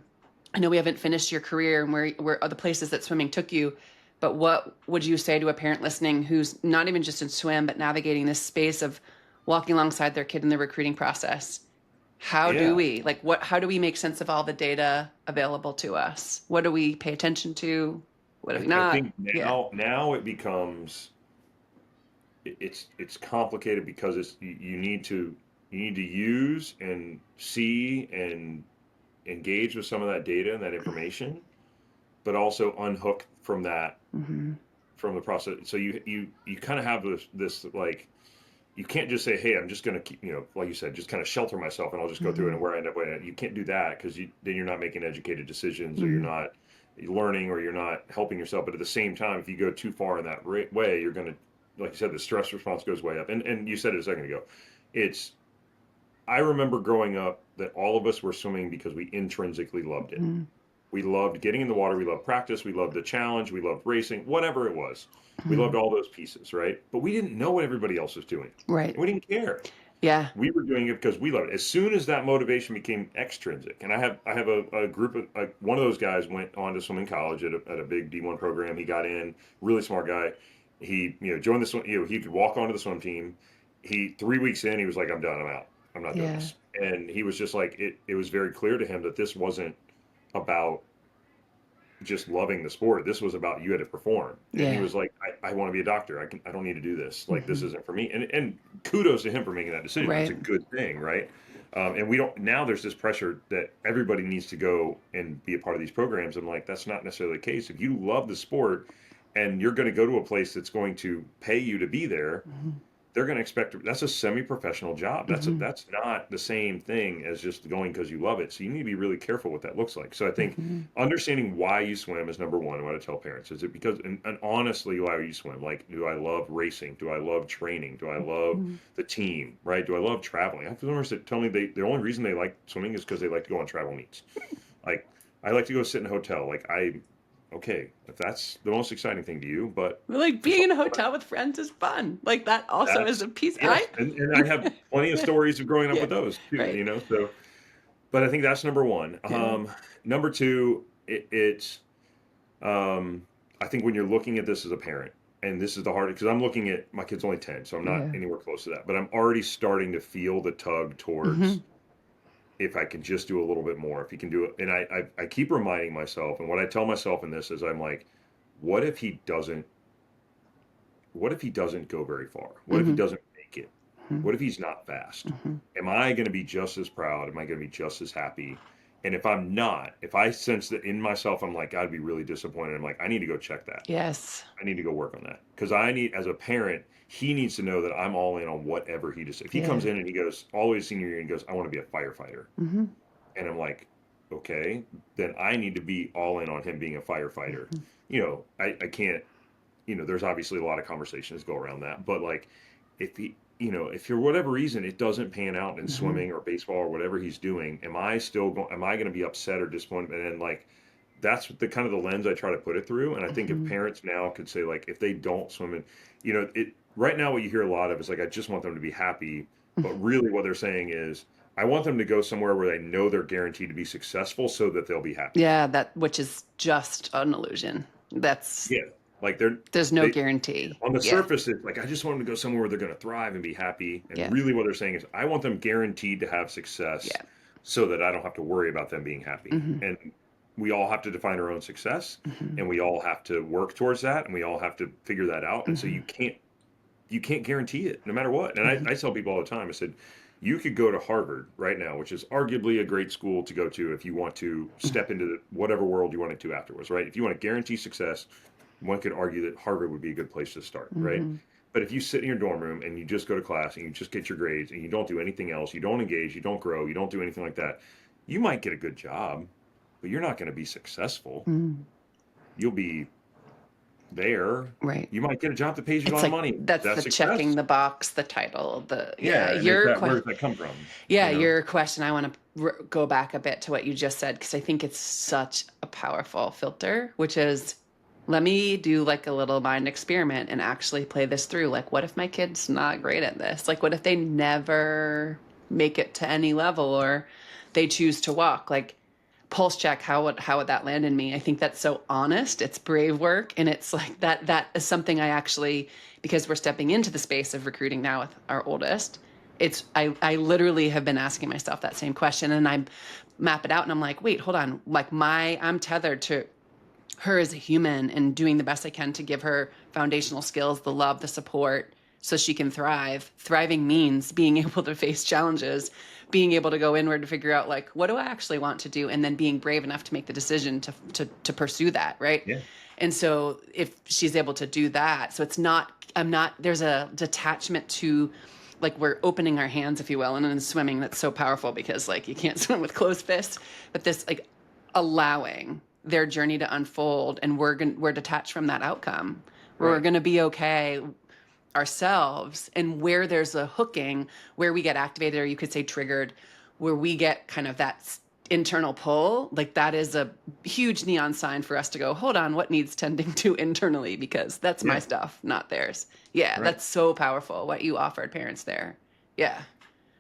I know we haven't finished your career and where are the places that swimming took you, but what would you say to a parent listening who's not even just in swim, but navigating this space of walking alongside their kid in the recruiting process? How do
Yeah.
we, like, how do we make sense of all the data available to us? What do we pay attention to? What do we
I
not?
think
Yeah.
now it becomes it's complicated because you need to use and see and engage with some of that data and that information, but also unhook from that
Mm-hmm.
from the process. So you kind of have this like you can't just say, hey, I'm just going to keep, like you said, just kind of shelter myself and I'll just go through it
Mm-hmm.
and where I end up. You can't do that because then you're not making educated decisions or you're
Mm-hmm.
not learning or you're not helping yourself. But at the same time, if you go too far in that way, you're going to, like you said, the stress response goes way up. And you said it a second ago. It's, I remember growing up that all of us were swimming because we intrinsically loved it.
Mm-hmm.
We loved getting in the water. We loved practice. We loved the challenge. We loved racing, whatever it was. We
Mm-hmm.
loved all those pieces, right? But we didn't know what everybody else was doing.
Right.
And we didn't care.
Yeah.
We were doing it because we loved it. As soon as that motivation became extrinsic, and I have a group of one of those guys went on to swim in college at a big D1 program. He got in, really smart guy. He joined the swim. He could walk onto the swim team. He 3 weeks in, he was like, I'm done. I'm out. I'm not doing
Yeah.
this. And he was just like, it was very clear to him that this wasn't about just loving the sport. This was about you had to perform. And he
Yeah.
was like, I want to be a doctor. I don't need to do this. Like, this
Mm-hmm.
isn't for me. And kudos to him for making that decision. That's
Right.
a good thing, right? And we don't, now there's this pressure that everybody needs to go and be a part of these programs. I'm like, that's not necessarily the case. If you love the sport and you're going to go to a place that's going to pay you to be there,
Mm-hmm.
they're going to expect, that's a semi-professional job.
Mm-hmm.
That's not the same thing as just going because you love it. So you need to be really careful what that looks like. So I think
Mm-hmm.
understanding why you swim is number one. What I tell parents is it because, and honestly, why you swim? Like, do I love racing? Do I love training? Do I love
Mm-hmm.
the team? Right? Do I love traveling? I have swimmers that tell me the only reason they like swimming is because they like to go on travel meets. Like, I like to go sit in a hotel. Okay, if that's the most exciting thing to you, but
Like
for
being
some
in a
people,
hotel with friends is fun. Like that also is
that's
a piece.
yes, and I have plenty of stories of growing up
Yeah.
with those too,
Right.
So, but I think that's number one.
Yeah.
Number two, it's I think when you're looking at this as a parent, and this is the hardest because I'm looking at my kid's only 10, so I'm not
Yeah.
anywhere close to that, but I'm already starting to feel the tug
Mm-hmm.
towards if I can just do a little bit more, if he can do it. And I keep reminding myself, and what I tell myself in this is I'm like, what if he doesn't what if he doesn't go very far? What if he
Mm-hmm.
doesn't make it? What if he's not fast?
Mm-hmm.
Am I going to be just as proud? Am I going to be just as happy? And if I'm not, if I sense that in myself, I'm like, I'd be really disappointed. I'm like, I need to go check that.
Yes.
I need to go work on that because I need, as a parent, he needs to know that I'm all in on whatever he decides. If he
Yeah.
comes in and he goes all the way to senior year and he goes, I want to be a firefighter,
Mm-hmm.
and I'm like, okay, then I need to be all in on him being a firefighter.
Mm-hmm.
I can't, there's obviously a lot of conversations go around that, but like if he, if for whatever reason it doesn't pan out in
Mm-hmm.
swimming or baseball or whatever he's doing, am I going to be upset or disappointed? And then like, that's the kind of the lens I try to put it through. And I think if
Mm-hmm.
parents now could say like, if they don't swim in, it right now, what you hear a lot of is like, I just want them to be happy. But really what they're saying is, I want them to go somewhere where they know they're guaranteed to be successful so that they'll be happy.
Yeah, that which is just an illusion. That's
Yeah. Like
there's no
they,
guarantee.
on the
Yeah.
surface, it's like, I just want them to go somewhere where they're going to thrive and be happy. And
Yeah.
really what they're saying is, I want them guaranteed to have success
Yeah.
so that I don't have to worry about them being happy.
Mm-hmm.
And we all have to define our own success,
Mm-hmm.
and we all have to work towards that, and we all have to figure that out. And so
Mm-hmm.
you can't guarantee it no matter what. And I tell people all the time, I said, you could go to Harvard right now, which is arguably a great school to go to if you want to step into whatever world you want to afterwards, right? If you want to guarantee success, one could argue that Harvard would be a good place to start, right?
Mm-hmm.
But if you sit in your dorm room and you just go to class and you just get your grades and you don't do anything else, you don't engage, you don't grow, you don't do anything like that, you might get a good job, but you're not going to be successful.
Mm-hmm.
You'll be there.
Right.
You might get a job that pays you a
It's
lot of
like
money.
that's the
success.
checking the box, the title, the
Yeah, and
your
where does that come from?
your question. I want to go back a bit to what you just said because I think it's such a powerful filter, which is let me do like a little mind experiment and actually play this through. Like, what if my kid's not great at this? Like, what if they never make it to any level or they choose to walk? Like, pulse check, how would that land in me? I think that's so honest. It's brave work. And it's like that is something I actually, because we're stepping into the space of recruiting now with our oldest, I literally have been asking myself that same question and I map it out and I'm like, wait, hold on. Like I'm tethered to her as a human and doing the best I can to give her foundational skills, the love, the support, so she can thrive. Thriving means being able to face challenges, being able to go inward to figure out like, what do I actually want to do? And then being brave enough to make the decision to pursue that. Right.
Yeah.
And so if she's able to do that, so there's a detachment to like we're opening our hands, if you will. And in swimming, that's so powerful because like you can't swim with closed fists, but this like allowing their journey to unfold, and we're detached from that outcome. We're
Right.
going to be okay ourselves, and where there's a hooking, where we get activated, or you could say triggered, where we get kind of that internal pull, like that is a huge neon sign for us to go, hold on, what needs tending to internally, because that's my
Yeah.
stuff, not theirs. Yeah,
Right.
that's so powerful what you offered parents there. Yeah.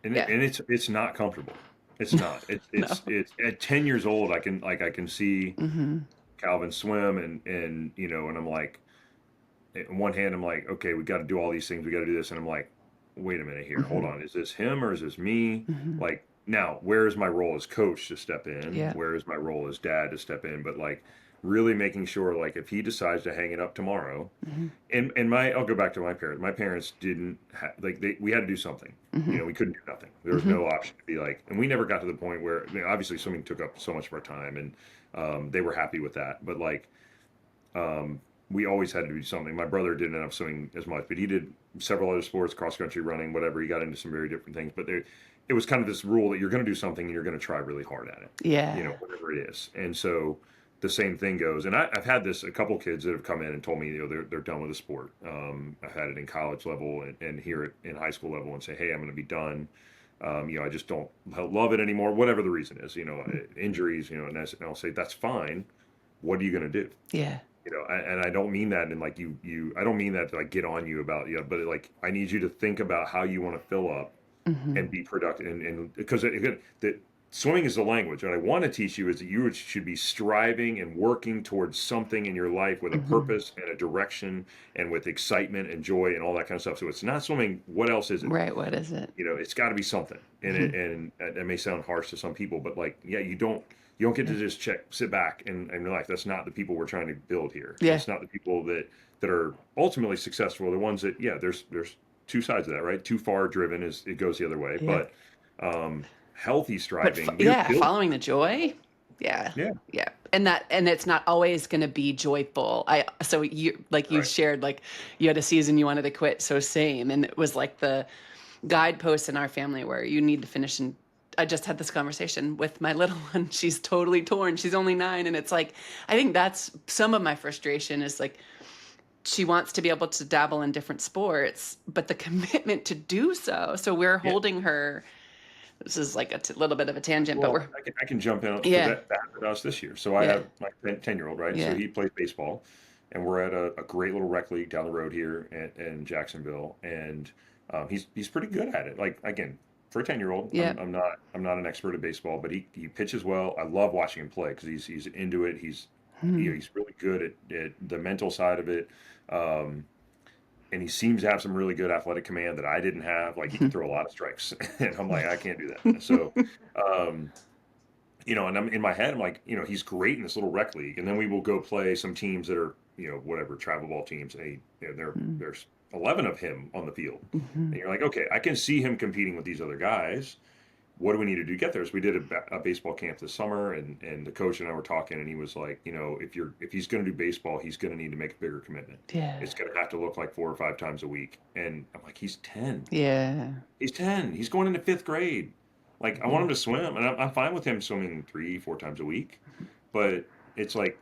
And
Yeah.
it's not comfortable. It's not.
No.
It's at 10 years old. I can see
Mm-hmm.
Calvin swim, and and I'm like, on one hand, I'm like, okay, we got to do all these things. We got to do this. And I'm like, wait a minute here. Hold
Mm-hmm.
on. Is this him or is this me?
Mm-hmm.
Like, now, where is my role as coach to step in?
Yeah.
Where is my role as dad to step in? But like, really making sure, like, if he decides to hang it up tomorrow,
Mm-hmm.
I'll go back to my parents. My parents didn't like we had to do something.
Mm-hmm.
We couldn't do nothing. There was
Mm-hmm.
no option to be like, and we never got to the point where, obviously swimming took up so much of our time, and they were happy with that. But like, um, we always had to do something. My brother didn't end up swimming as much, but he did several other sports, cross country, running, whatever. He got into some very different things. But it was kind of this rule that you're going to do something and you're going to try really hard at it,
Yeah.
whatever it is. And so the same thing goes. And I've had this a couple kids that have come in and told me, they're done with the sport. I've had it in college level and here in high school level, and say, hey, I'm going to be done. I just don't love it anymore, whatever the reason is, injuries, and I'll say, that's fine. What are you going to do?
Yeah.
And I don't mean that in like I don't mean that to like get on you about, but like, I need you to think about how you want to fill up
Mm-hmm.
and be productive. And because the swimming is the language. What I want to teach you is that you should be striving and working towards something in your life with a
Mm-hmm.
purpose and a direction and with excitement and joy and all that kind of stuff. So it's not swimming. What else is it?
Right. What is it?
It's got to be something. And
Mm-hmm.
it may sound harsh to some people, but like, yeah, you don't get to just sit back and relax. That's not the people we're trying to build here.
Yeah.
It's not the people that are ultimately successful. The ones that, yeah, there's two sides of that, right? Too far driven is it goes the other way,
Yeah.
but healthy
But
striving, you're
yeah,
built.
following the joy. Yeah.
Yeah,
Yeah. And it's not always going to be joyful. So you, like you
right.
shared, like you had a season you wanted to quit. So same. And it was like the guideposts in our family where you need to finish. And I just had this conversation with my little one. She's totally torn. She's only 9. And it's like, I think that's some of my frustration is like, she wants to be able to dabble in different sports, but the commitment to do so. So we're
Yeah.
holding her. This is like a little bit of a tangent, but
Well,
we're,
I can jump in because
yeah,
that happened to us this year. So I
yeah,
have my 10-year-old, right? So
yeah.
he plays baseball, and we're at a great little rec league down the road here in Jacksonville, and he's pretty good at it. Like, again, for a 10-year-old,
Yeah.
I'm not an expert at baseball, but he pitches well. I love watching him play because he's into it.
Hmm.
He's really good at the mental side of it. Um, and he seems to have some really good athletic command that I didn't have. Like, he can throw a lot of strikes, and I'm like, I can't do that. So, um, and I'm in my head, I'm like, he's great in this little rec league, and then we will go play some teams that are, whatever travel ball teams, and there's 11 of him on the field,
Hmm.
and you're like, okay, I can see him competing with these other guys. What do we need to do to get there? So we did a baseball camp this summer, and the coach and I were talking, and he was like, if he's going to do baseball, he's going to need to make a bigger commitment.
Yeah.
It's going to have to look like 4 or 5 times a week. And I'm like, he's 10.
Yeah.
He's 10. He's going into 5th grade. Like, I want
Yeah.
him to swim, and I'm fine with him swimming 3, 4 times a week. But it's like,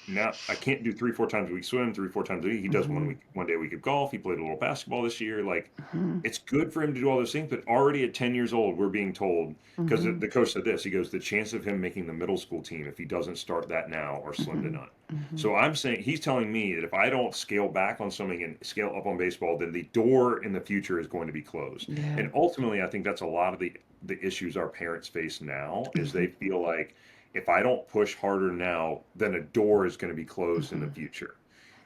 now I can't do 3, 4 times a week swim, 3, 4 times a week. He does
Hmm.
1 day a week of golf. He played a little basketball this year. Like,
Hmm.
it's good for him to do all those things, but already at 10 years old, we're being told, because
Hmm.
the coach said this, he goes, the chance of him making the middle school team if he doesn't start that now are slim to
Hmm.
none.
Hmm.
So I'm saying, he's telling me that if I don't scale back on swimming and scale up on baseball, then the door in the future is going to be closed.
Yeah.
And ultimately, I think that's a lot of the issues our parents face now is
Hmm.
they feel like if I don't push harder now, then a door is going to be closed in the
Hmm.
future.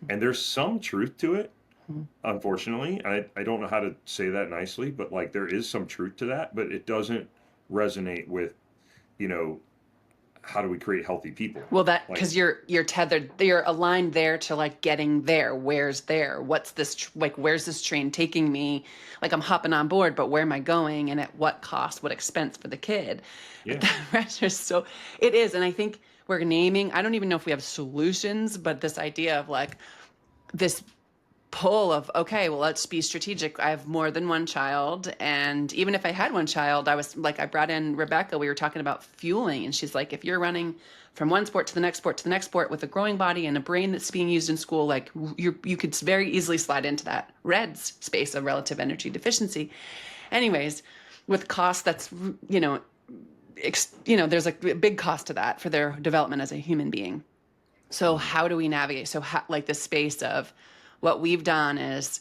And there's some truth to it.
Hmm.
Unfortunately, I don't know how to say that nicely, but like there is some truth to that, but it doesn't resonate with, you know, how do we create healthy people?
Well, that
Like,
because you're tethered, you're aligned there to like getting there. Where's there? What's this like? Where's this train taking me? Like I'm hopping on board, but where am I going? And at what cost? What expense for the kid? But
yeah,
that registers so it is, and I think we're naming. I don't even know if we have solutions, but this idea of like this pull of, okay, well, let's be strategic. I have more than one child. And even if I had one child, I was like, I brought in Rebecca, we were talking about fueling. And she's like, if you're running from one sport to the next sport to the next sport with a growing body and a brain that's being used in school, like you could very easily slide into that red space of relative energy deficiency. Anyways, with cost that's, there's a big cost to that for their development as a human being. So how do we navigate? So like the space of what we've done is,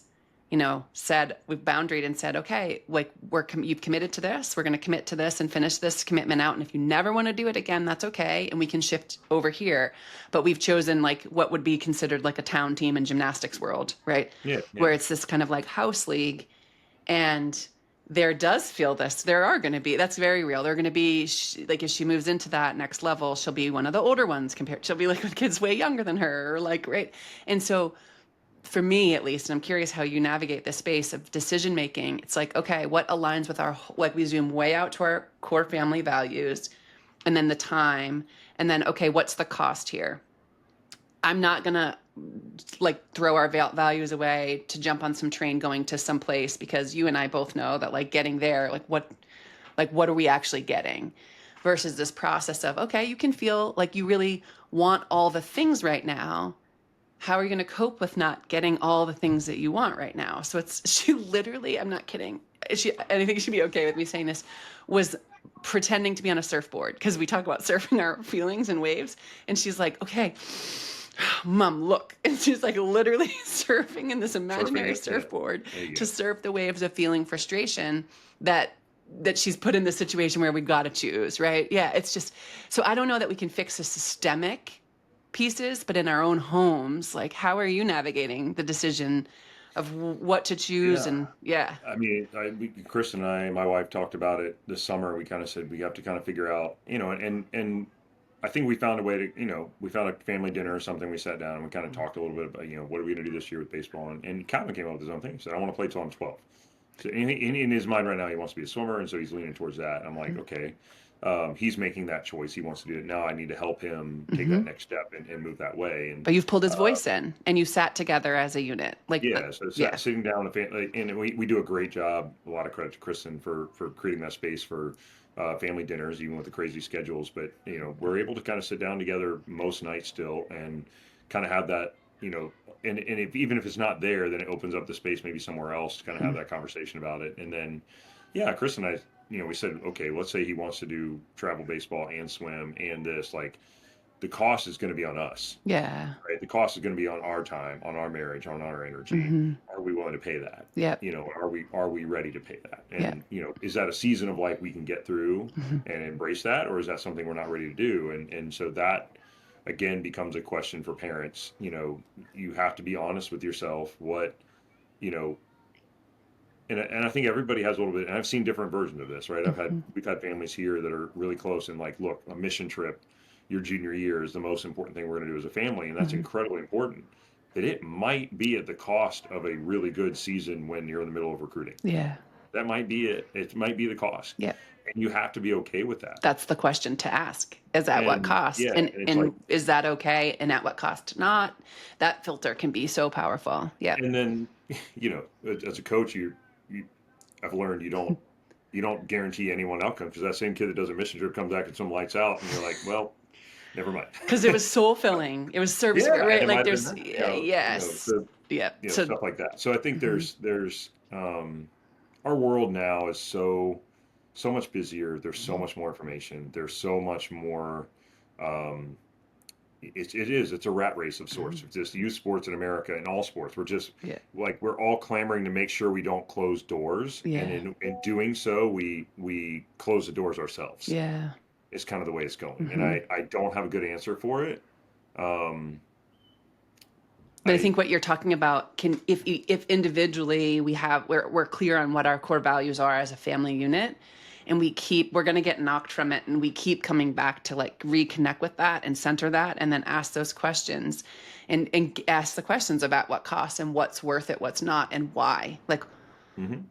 said we've boundaried and said, okay, like you've committed to this. We're going to commit to this and finish this commitment out. And if you never want to do it again, that's okay. And we can shift over here. But we've chosen like what would be considered like a town team in gymnastics world, right?
Yeah,
Where
yeah.
it's this kind of like house league. And there does feel this. There are going to be, that's very real. They're going to be, like, if she moves into that next level, she'll be one of the older ones she'll be like with kids way younger than her, or like, right. And so for me, at least, and I'm curious how you navigate the space of decision making. It's like, okay, what aligns with like we zoom way out to our core family values and then the time. And then, okay, what's the cost here? I'm not going to like throw our values away to jump on some train going to some place, because you and I both know that like getting there, like what are we actually getting, versus this process of, okay, you can feel like you really want all the things right now. How are you going to cope with not getting all the things that you want right now? So she literally, I'm not kidding. And I think she'd be okay with me saying this, was pretending to be on a surfboard, because we talk about surfing our feelings and waves. And she's like, okay, Mom, look. And she's like literally surfing in this imaginary surfboard to surf the waves of feeling frustration that she's put in this situation where we've got to choose, right? Yeah, it's just, so I don't know that we can fix the systemic pieces, but in our own homes, like how are you navigating the decision of what to choose?
Yeah.
And yeah.
I mean, Chris and I, my wife, talked about it this summer. We kind of said we have to kind of figure out, and I think we found a way to, we found a family dinner or something. We sat down and we kind of talked a little bit about, what are we going to do this year with baseball? And Calvin came up with his own thing. He said, I want to play till I'm 12. So in his mind right now, he wants to be a swimmer. And so he's leaning towards that. And I'm like, okay, he's making that choice. He wants to do it now. I need to help him take that next step and move that way. And
But you've pulled his voice in and you sat together as a unit. Like,
yeah, so sitting down, and we do a great job. A lot of credit to Kristen for creating that space for family dinners, even with the crazy schedules. But we're able to kind of sit down together most nights still, and kind of have that, and even if it's not there, then it opens up the space maybe somewhere else to kind of have that conversation about it. And then, yeah, Chris and I, we said, okay, let's say he wants to do travel baseball and swim and this, like, the cost is going to be on us.
Yeah.
Right. The cost is going to be on our time, on our marriage, on our energy. Are we willing to pay that?
Yeah.
Are we ready to pay that? And, is that a season of life we can get through and embrace that? Or is that something we're not ready to do? And so that, again, becomes a question for parents. You have to be honest with yourself. What, and I think everybody has a little bit, and I've seen different versions of this, right? We've had families here that are really close and like, look, a mission trip your junior year is the most important thing we're going to do as a family, and that's incredibly important. But it might be at the cost of a really good season when you're in the middle of recruiting.
Yeah.
That might be it. It might be the cost.
Yeah.
And you have to be okay with that.
That's the question to ask. Is at what cost?
Yeah,
and
like,
is that okay? And at what cost not? That filter can be so powerful. Yeah.
And then, as a coach, I've learned you don't guarantee anyone outcome, because that same kid that does a mission trip comes back and some lights out, and you're like, well, never mind.
Because it was soul filling. It was service, right? Like there's,
stuff like that. So I think there's our world now is so much busier. There's so much more information. There's so much more. It's a rat race of sorts. It's just youth sports in America and all sports. We're just like, we're all clamoring to make sure we don't close doors.
Yeah.
And in doing so, we close the doors ourselves.
Yeah.
It's kind of the way it's going. And I don't have a good answer for it.
But I think what you're talking about if individually we're clear on what our core values are as a family unit, and we're going to get knocked from it, and we keep coming back to like reconnect with that and center that, and then ask those questions and ask the questions about what costs and what's worth it, what's not, and why. Like,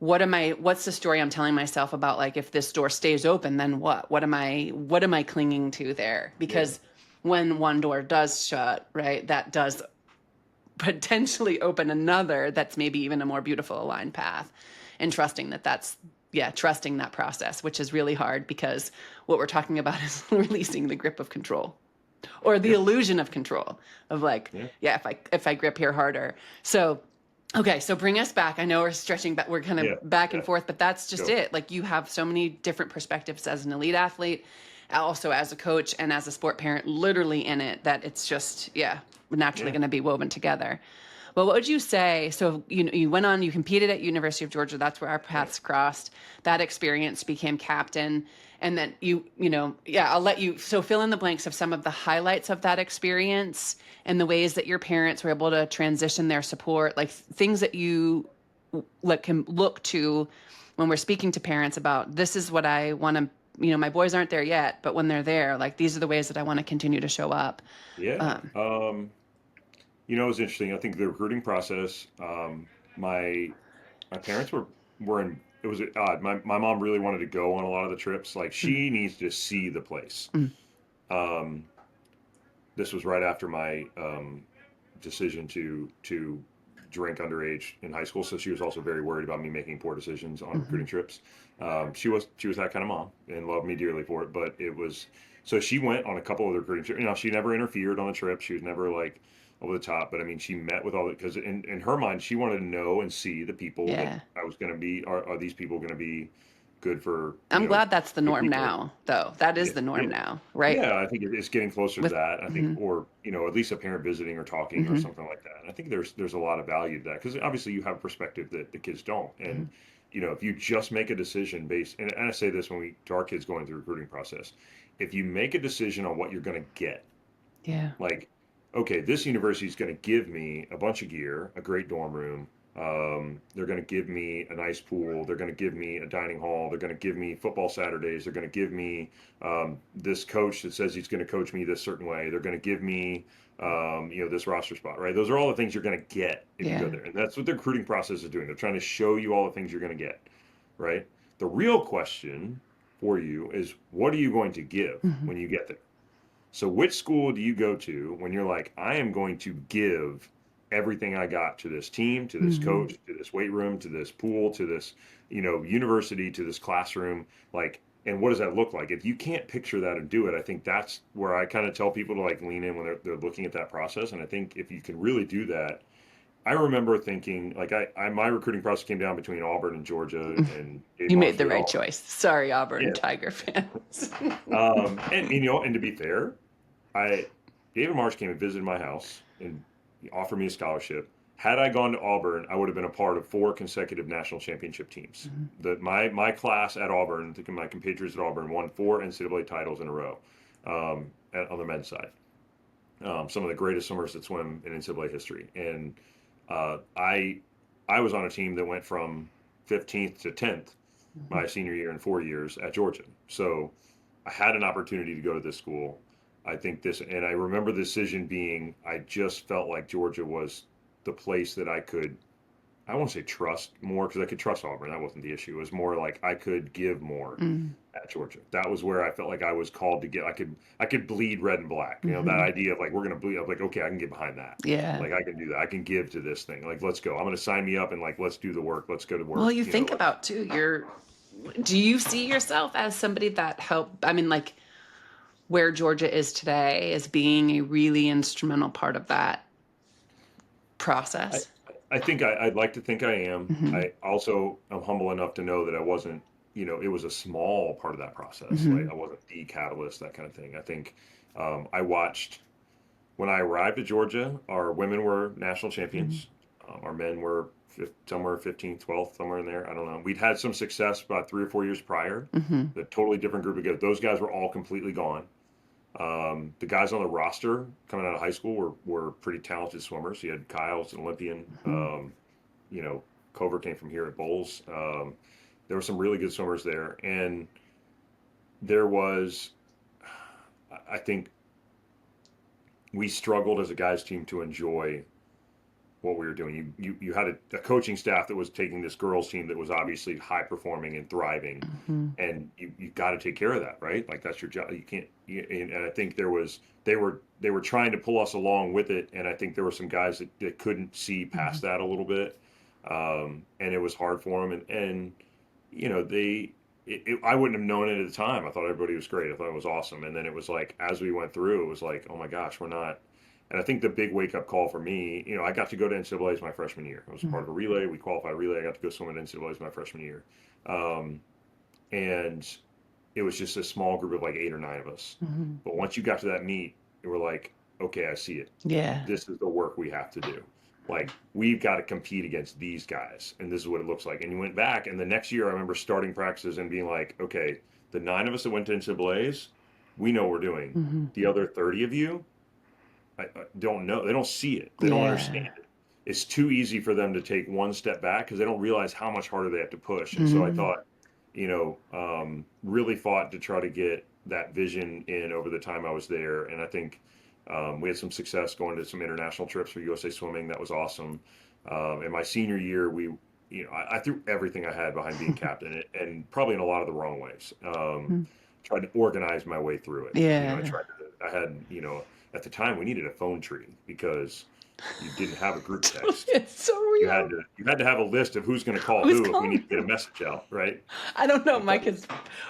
what's the story I'm telling myself about, like, if this door stays open, then what am I clinging to there? Because when one door does shut, right, that does potentially open another that's maybe even a more beautiful aligned path, and trusting that that's, yeah, trusting that process, which is really hard because what we're talking about is releasing the grip of control or the
Yep.
illusion of control of like,
Yeah.
yeah, if I grip here harder. So okay, so bring us back. I know we're stretching back, we're kind
Yeah.
of back and
Yeah.
forth, but that's just
Go.
it. Like you have so many different perspectives as an elite athlete, also as a coach and as a sport parent, literally in it, that it's just, yeah, naturally
Yeah.
going to be woven together. Well, what would you say? So you went on, you competed at University of Georgia. That's where our
Right.
paths crossed. That experience, became captain, and then yeah, I'll let you. So fill in the blanks of some of the highlights of that experience and the ways that your parents were able to transition their support, like things that you like can look to when we're speaking to parents about this is what I want to. My boys aren't there yet, but when they're there, like these are the ways that I want to continue to show up.
Yeah.
Um,
It was interesting. I think the recruiting process, my my parents were in. It was odd. My mom really wanted to go on a lot of the trips. Like
mm,
she needs to see the place.
mm,
Um, this was right after my decision to drink underage in high school, so she was also very worried about me making poor decisions on
mhm.
recruiting trips. She was that kind of mom and loved me dearly for it. But it was so she went on a couple of the recruiting trips. She never interfered on the trip. She was never like over the top. But I mean, she met with all the because in her mind, she wanted to know and see the people that
Yeah.
I was going to be. Are these people going to be good for
I'm glad that's the
good
norm
people?
now, though. That is
Yeah,
the
yeah.
norm now, right?
Yeah, I think it's getting closer to
With
that. I think,
hmm
or at least a parent visiting or talking or
hmm
something like that. And I think there's a lot of value to that because obviously you have a perspective that the kids don't.
hmm
And if you just make a decision based, and I say this when we to our kids going through the recruiting process, if you make a decision on what you're going to get,
yeah,
like, okay, this university is going to give me a bunch of gear, a great dorm room. They're going to give me a nice pool. They're going to give me a dining hall. They're going to give me football Saturdays. They're going to give me this coach that says he's going to coach me this certain way. They're going to give me, this roster spot, right? Those are all the things you're going to get if you go
yeah.
there. And that's what the recruiting process is doing. They're trying to show you all the things you're going to get, right? The real question for you is what are you going to give
hmm
when you get there? So, which school do you go to when you're like, I am going to give everything I got to this team, to this
hmm
coach, to this weight room, to this pool, to this, university, to this classroom? Like, and what does that look like? If you can't picture that and do it, I think that's where I kind of tell people to like lean in when they're looking at that process. And I think if you can really do that, I remember thinking like my recruiting process came down between Auburn and Georgia and Dave
You made the
Marshall at
right
Auburn.
choice. Sorry, Auburn
Yeah.
Tiger fans.
And to be fair, I David Marsh came and visited my house and offered me a scholarship. Had I gone to Auburn, I would have been a part of 4 consecutive national championship teams.
Mhm.
My class at Auburn, my compatriots at Auburn, won 4 NCAA titles in a row on the men's side. Some of the greatest swimmers that swim in NCAA history, and I was on a team that went from 15th to 10th
Mhm.
my senior year in 4 years at Georgia. So I had an opportunity to go to this school. And I remember the decision being, I just felt like Georgia was the place that I won't say trust more because I could trust Auburn. That wasn't the issue. It was more like I could give more
Mm.
at Georgia. That was where I felt like I was called to get. I could bleed red and black. That
Mhm.
idea of like we're gonna bleed. I'm like, okay, I can get behind that.
Yeah.
Like I can do that. I can give to this thing. Like let's go. I'm gonna sign me up and like let's do the work. Let's go to
Well,
work.
you think
Let's.
about too, do you see yourself as somebody that helped? I mean, like where Georgia is today as being a really instrumental part of that
I,
process?
I think I'd like to think I am.
hmm
I also am humble enough to know that I wasn't, it was a small part of that process. Like
hmm
I wasn't the catalyst, that kind of thing. I think I watched when I arrived at Georgia, our women were national
hmm
champions. Our men were somewhere 15th, 12th, somewhere in there. I don't know. We'd had some success about 3 or 4 years prior.
hmm
The totally different group of guys. Those guys were all completely gone. The guys on the roster coming out of high school were pretty talented swimmers. You had Kyle's an Olympian.
hmm
You know, Cover came from here at Bolles. There were some really good swimmers there, and there was, I think, we struggled as a guys team to enjoy what we were doing. You had a coaching staff that was taking this girls team that was obviously high performing and thriving,
Mm-hmm.
and you got to take care of that, right? Like that's your job. You can't. And I think they were trying to pull us along with it, and I think there were some guys that couldn't see
Mm-hmm.
past that a little bit, and it was hard for them. And you know I wouldn't have known it at the time. I thought everybody was great. I thought it was awesome. And then it was like, as we went through, it was like, oh my gosh, we're not. And I think the big wake up call for me, I got to go to NCAA's my freshman year. I was part of a relay. We qualified relay. I got to go swim at NCAA's my freshman year. Um, and it was just a small group of like 8 or 9 of us.
Mm-hmm.
But once you got to that meet, we were like, okay, I see it.
Yeah.
This is the work we have to do. Like, we've got to compete against these guys, and this is what it looks like. And you went back, and the next year, I remember starting practices and being like, okay, the 9 of us that went to NCAA's, we know what we're doing.
Mm-hmm.
The other 30 of you, I don't know. They don't see it. They don't
Yeah.
understand it. It's too easy for them to take one step back because they don't realize how much harder they have to push. And so I
Mm-hmm.
thought, really fought to try to get that vision in over the time I was there. And I think we had some success going to some international trips for USA Swimming. That was awesome. In my senior year, I threw everything I had behind being captain, and probably in a lot of the wrong ways. Tried to organize my way through it.
Yeah.
I had, at the time we needed a phone tree because you didn't have a group text.
It's so real.
You had to have a list of who's going to call
Who's
who if we need
calling?
to get a message out, right?
I don't know.
And
My kids,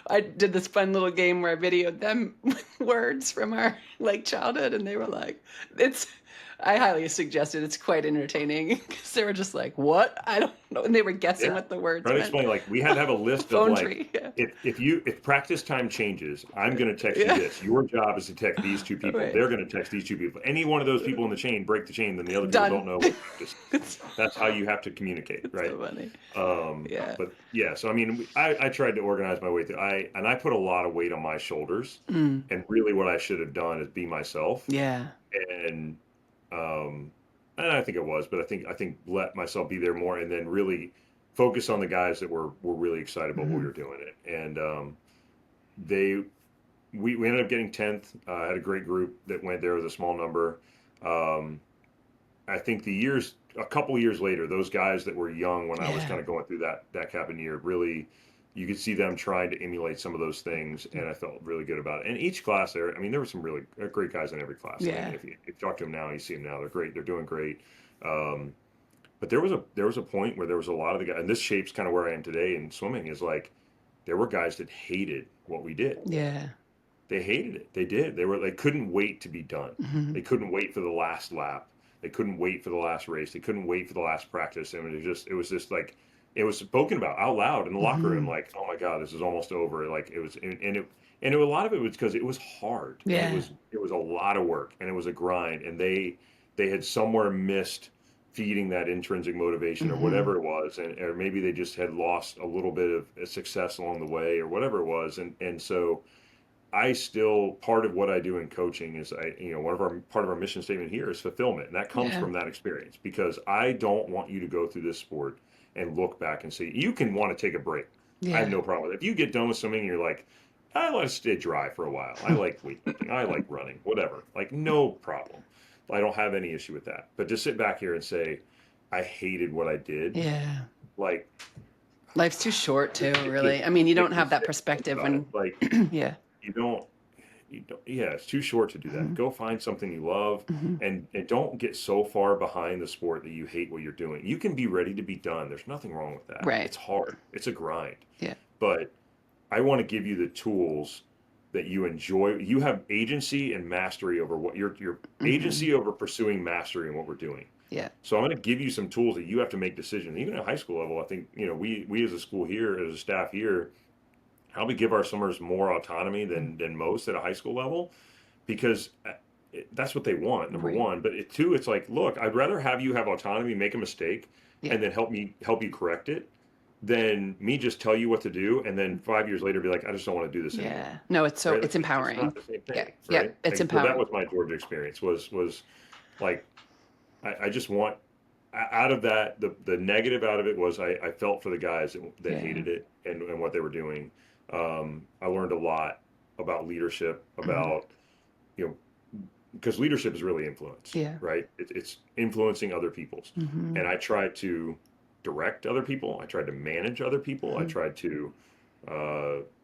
I did this fun little game where I videoed them with words from our like childhood, and they were like, "It's." I highly suggest it. It's quite entertaining because they were just like, "What?" I don't know, and they were guessing
yeah,
what the words
try to
meant.
explain. Like we had to have a list of
Phone
like
tree. Yeah.
if practice time changes, I'm going to text you
Yeah.
this. Your job is to text these 2 people.
Right.
They're going to text these 2 people. Any one of those people in the chain break the chain, then the other people
Done.
don't know what practice.
It's,
That's how you have to communicate,
it's
right?
so funny.
Um,
Yeah.
but yeah, so I mean, I tried to organize my way through. I put a lot of weight on my shoulders,
Mm.
and really what I should have done is be myself,
Yeah.
and um, and I think it was, but I think let myself be there more, and then really focus on the guys that were really excited about what we
Hmm.
were doing it, and they we ended up getting 10th. Had a great group that went there with a small number. Um, I think a couple years later, those guys that were young when I was
Yeah.
kind of going through that Kappan year, really, you could see them trying to emulate some of those things, and I felt really good about it. And each class there, I mean, there were some really great guys in every class. I mean,
Yeah.
if you talk to them now, you see them now, they're great, they're doing great. Um, but there was a point where there was a lot of the guys, and this shapes kind of where I am today in swimming. Is like there were guys that hated what we did.
Yeah.
They hated it. They did. They couldn't wait to be done.
Hmm.
They couldn't wait for the last lap. They couldn't wait for the last race. They couldn't wait for the last practice. And it was just like it was spoken about out loud in the locker room.
Hmm.
Like, oh my God, this is almost over. Like it was, and a lot of it was because it was hard, and
Yeah.
it was a lot of work, and it was a grind, and they had somewhere missed feeding that intrinsic motivation or
Hmm.
whatever it was, and or maybe they just had lost a little bit of success along the way or whatever it was, and so I still part of what I do in coaching is one of our part of our mission statement here is fulfillment, and that comes
Yeah.
from that experience because I don't want you to go through this sport and look back and see you can want to take a break. I have
Yeah.
no problem with it. If you get done with swimming and you're like, I like to stay dry for a while. I like weightlifting. I like running, whatever. Like no problem. I don't have any issue with that. But to sit back here and say, I hated what I did,
Yeah.
like
Life's too short too,
it just
really. I mean, you don't
makes me
have that
sick to think
perspective
about it.
when
Like
yeah.
you don't yeah, it's too short to do that.
Hmm.
Go find something you love,
Hmm.
and don't get so far behind the sport that you hate what you're doing. You can be ready to be done. There's nothing wrong with that.
Right.
It's hard. It's a grind.
Yeah.
But I want to give you the tools that you enjoy. You have agency and mastery over what your
Hmm.
agency over pursuing mastery in what we're doing.
Yeah.
So I'm going to give you some tools that you have to make decisions. Even at high school level, I think, we as a school here, as a staff here, probably give our swimmers more autonomy than most at a high school level because that's what they want, number
Right.
one. But two, it's like, look, I'd rather have you have autonomy, make a mistake,
Yeah.
and then help you correct it, than me just tell you what to do, and then 5 years later be like, I just don't want to do this anymore.
Yeah. No, it's so
Right?
it's
It's
empowering.
not the same
Yeah.
thing,
Yeah.
right?
It's
Like, so that
empowering.
was my Georgia experience. Was like I just want out of that the negative out of it was I felt for the guys that
Yeah.
hated it and what they were doing. I learned a lot about leadership,
Hmm.
about you know because leadership is really influence,
Yeah.
right? It's influencing other people's.
Mm-hmm.
And I tried to direct other people. I tried to manage other people. I
Mm-hmm.
tried to,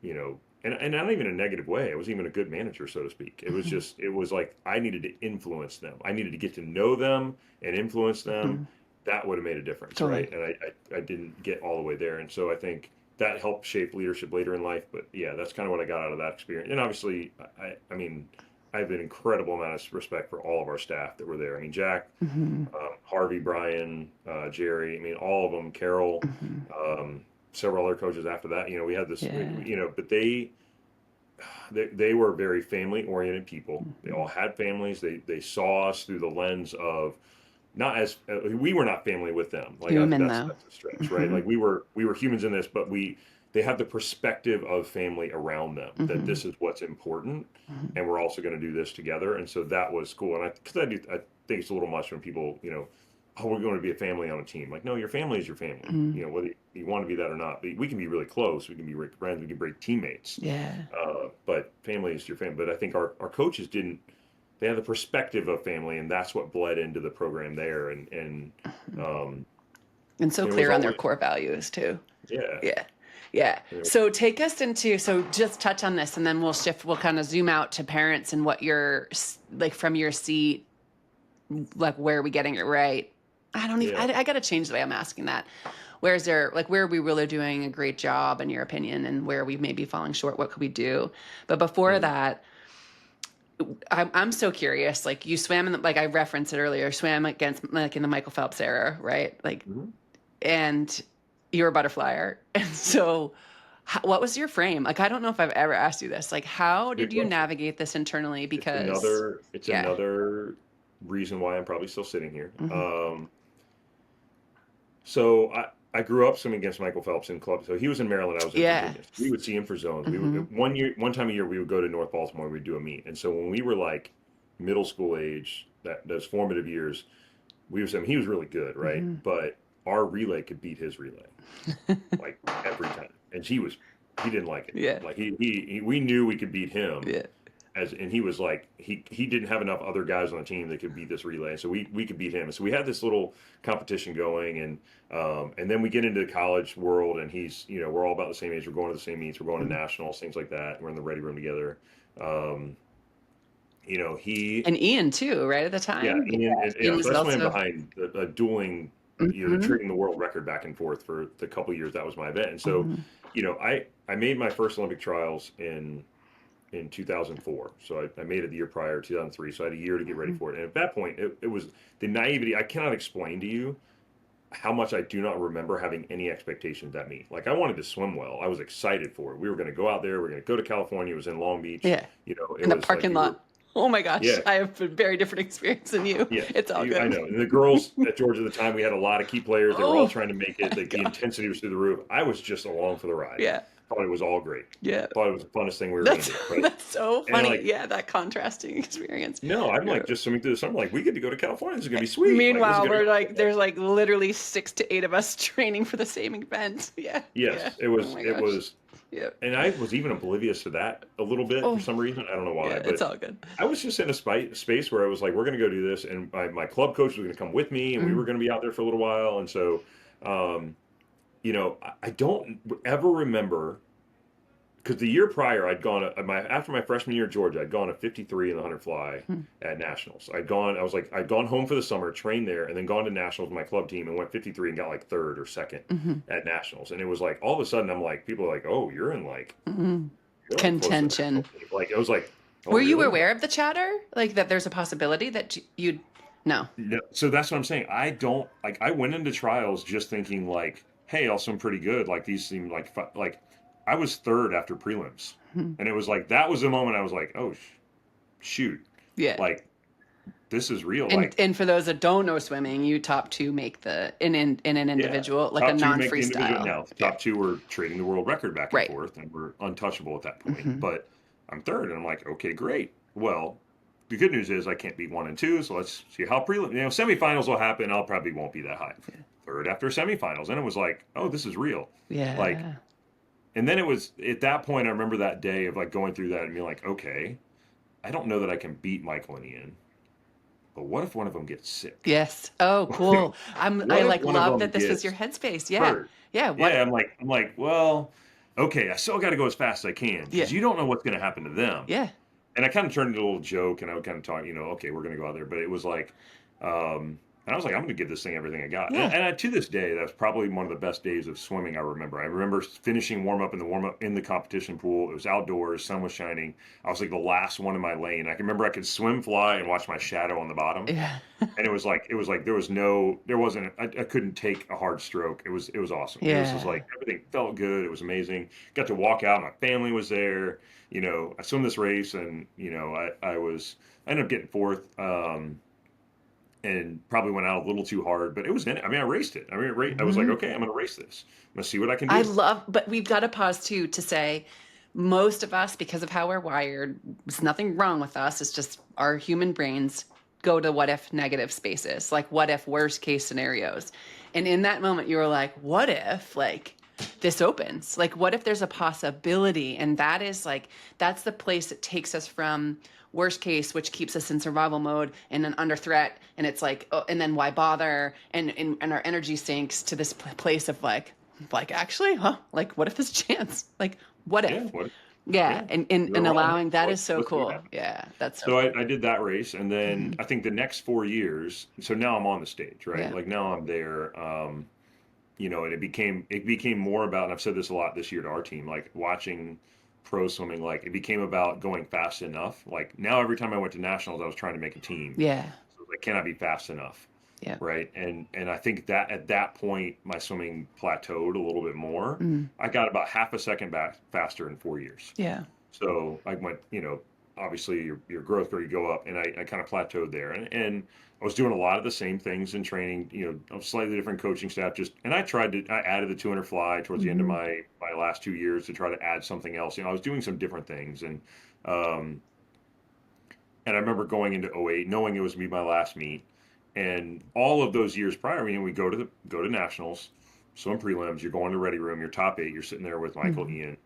you know, and not even in a negative way. I was even a good manager, so to speak. It was
Mm-hmm.
just, it was like I needed to influence them. I needed to get to know them and influence them.
Mm-hmm.
That would have made a difference,
Totally.
right? And I didn't get all the way there. And so I think that helped shape leadership later in life. But yeah, that's kind of what I got out of that experience. And obviously, I mean, I have an incredible amount of respect for all of our staff that were there. I mean, Jack,
Mm-hmm.
Harvey, Brian, Jerry, I mean, all of them, Carol,
Mm-hmm.
um, several other coaches after that. You know, we had this,
Yeah.
you know, but they were very family oriented people. They
Mm-hmm.
all had families. They saw us through the lens of not as we were not family with them. Like
Human though.
that's a stretch, right?
Mm-hmm.
Like we were humans in this, but they have the perspective of family around them that
Mm-hmm.
this is what's important,
Mm-hmm.
and we're also going to do this together. And so that was cool. And I think it's a little much when people, you know, oh, we're going to be a family on a team. Like, no, your family is your family.
Mm-hmm.
You know, whether you want to be that or not. But we can be really close. We can be great friends. We can be great teammates.
Yeah.
But family is your family. But I think our coaches didn't. They had the perspective of family, and that's what bled into the program there. Um,
And so
it was
clear on their
always
core values too.
yeah.
Yeah. Yeah.
It
So take us into, so just touch on this and then we'll shift, we'll kind of zoom out to parents and what you're like from your seat, like where are we getting it right? I don't even,
yeah.
I got to change the way I'm asking that. Where's there, like, where are we really doing a great job in your opinion and where we may be falling short? What could we do? But before
Mhm.
that, I'm so curious. Like you swam in the, like I referenced it earlier, swam against like in the Michael Phelps era, right? Like,
Mhm.
and you're a butterflyer. And so what was your frame? Like, I don't know if I've ever asked you this. Like, how did
Good
you
question.
navigate this internally?
It's
Because, yeah.
another reason why I'm probably still sitting here.
Hmm.
So I grew up swimming against Michael Phelps in club. So he was in Maryland, I was in
Yeah.
Virginia. So we would see him for zones. We
Hmm.
would one time a year we would go to North Baltimore. We'd do a meet. And so when we were like middle school age, those formative years, we were saying he was really good, right?
Hmm.
But our relay could beat his relay like every time, and he didn't like it.
Yeah.
Like we knew we could beat him,
Yeah.
and he was like he didn't have enough other guys on the team that could beat this relay, so we could beat him. And so we had this little competition going, and then we get into the college world, and he's, you know, we're all about the same age, we're going to the same meets, we're going to nationals, things like that. We're in the ready room together. Um, you know, he
And Ian too, right at the
yeah,
time? Yeah.
and
Ian
yeah, so
was
I swam
also,
behind a dueling, you know, the
hmm,
trading the world record back and forth for the couple years that was my event. And so,
hmm,
you know, I made my first Olympic trials in 2004. So I made it the year prior, 2003. So I had a year to get ready
hmm,
for it. And at that point, it was the naivety. I cannot explain to you how much I do not remember having any expectations at me. Like I wanted to swim well. I was excited for it. We were going to go out there. We were going to go to California. It was in Long Beach.
yeah.
You know, it
In the
was like
parking
we were,
lot. Oh my gosh.
yeah,
I have a very different experience than you.
yes,
It's all
I
good.
know. And the girls at Georgia at the time, we had a lot of key players. They were all
Oh
trying to make
my
it. The
God.
intensity was through the roof. I was just along for the ride.
Yeah.
Thought it was all great.
Yeah.
Thought it was the funnest thing we were going
That's
to do. Right.
that's so
And
funny.
like,
Yeah, that contrasting experience.
no, I'm
Yeah.
like just swimming through the summer. Like, we get to go to California. This is going to be sweet. Like, this is
Meanwhile,
going to
we're
be
like,
awesome.
there's like literally 6 to 8 of us training for the same event. Yeah. Yeah.
Yes,
Oh my
it
gosh.
was.
Yeah.
And I was even oblivious to that a little bit for
Oh,
some reason. I don't know why,
yeah. It's
but
all good.
I was just in a space where I was like, we're going to go do this. And my club coach was going to come with me, and we
Mm,
were going to be out there for a little while. And so, um, you know, I don't ever remember because the year prior I'd gone after my freshman year at Georgia, I'd gone a 53 in the 100 fly
mm,
at nationals. I'd gone home for the summer, trained there, and then gone to nationals with my club team and went 53 and got like third or second
mhm,
at nationals. And it was like all of a sudden I'm like, people are like, oh,
mhm.
you're like close to the national
Contention.
team. Like I was like, oh,
Were you
really?
aware of the chatter? Like that there's a possibility that you'd, no.
No. So that's what I'm saying. I don't like. I went into trials just thinking like, hey, I'll swim pretty good. Like these seem like like I was third after prelims,
Mhm.
and it was like that was the moment I was like, oh, shoot,
Yeah.
like this is real.
And
Like
for those that don't know swimming, you top two make the in an
yeah,
individual, like a
top two make the individual.
non-freestyle.
Now
Yeah.
top two were trading the world record back and
Right.
forth, and we're untouchable at that point.
Hmm.
But I'm third, and I'm like, okay, great. Well, the good news is I can't beat 1 and 2, so let's see how prelim. You know, semifinals will happen. I'll probably won't be that high. Third after semifinals, and it was like, oh, this is real. Like,
Yeah.
and then it was at that point. I remember that day of like going through that and being like, okay, I don't know that I can beat Michael and Ian, but what if one of them gets sick?
Yes. Oh, cool. I
What if
like
one of
love
them
that this was your
gets
headspace. Yeah.
hurt?
Yeah.
Yeah,
What?
I'm like, well, okay, I still got to go as fast as I can
Yeah.
because you don't know what's going to happen to them.
Yeah.
And I kind of turned it into a little joke, and I would kind of talk, okay, we're going to go out there, but it was like, and I was like, I'm going to give this thing everything I got. And,
Yeah.
and I, to this day, that's probably one of the best days of swimming I remember. I remember finishing warm up in the competition pool. It was outdoors, sun was shining. I was like the last one in my lane. I can remember I could swim, fly, and watch my shadow on the bottom.
Yeah.
And it was like there wasn't I couldn't take a hard stroke. It was awesome. It was just
Yeah.
like everything felt good. It was amazing. Got to walk out. My family was there. I swim this race, and I ended up getting fourth. And probably went out a little too hard, but it was in it. I mean, I raced it. I mean, I was like,
Mhm.
okay, I'm going to race this. I'm going to see what I can
I
do.
love, but we've got to pause too to say most of us, because of how we're wired, there's nothing wrong with us. It's just our human brains go to what if negative spaces, like what if worst case scenarios. And in that moment, you were like, what if like this opens? Like, what if there's a possibility? And that is like, that's the place that takes us from worst case, which keeps us in survival mode and then under threat. And it's like, oh, and then why bother? And our energy sinks to this place of like actually, huh? Like, what if there's a chance? Like, what
Yeah.
if?
What?
Yeah,
Yeah.
and
You're wrong.
allowing that is so
Let's see what
cool.
happens.
Yeah, that's so
So
cool.
I did that race, and then
Mhm.
I think the next 4 years. So now I'm on the stage, right?
Yeah,
Like now I'm there. And it became more about, and I've said this a lot this year to our team, like watching pro swimming, like it became about going fast enough. Like now every time I went to nationals, I was trying to make a team.
yeah,
So like, can I be fast enough?
yeah.
Right. And I think that at that point my swimming plateaued a little bit more.
Mm,
I got about half a second back faster in 4 years.
yeah,
So I went, obviously your growth rate go up, and I kind of plateaued there. And I was doing a lot of the same things in training, a slightly different coaching staff. And I added the 200 fly towards the end of
hmm,
my last 2 years to try to add something else. I was doing some different things. Um, and I remember going into '08, knowing it was gonna be my last meet, and all of those years prior, we go to nationals, swim prelims. You're going to ready room. You're top eight. You're sitting there with Michael,
hmm,
Ian,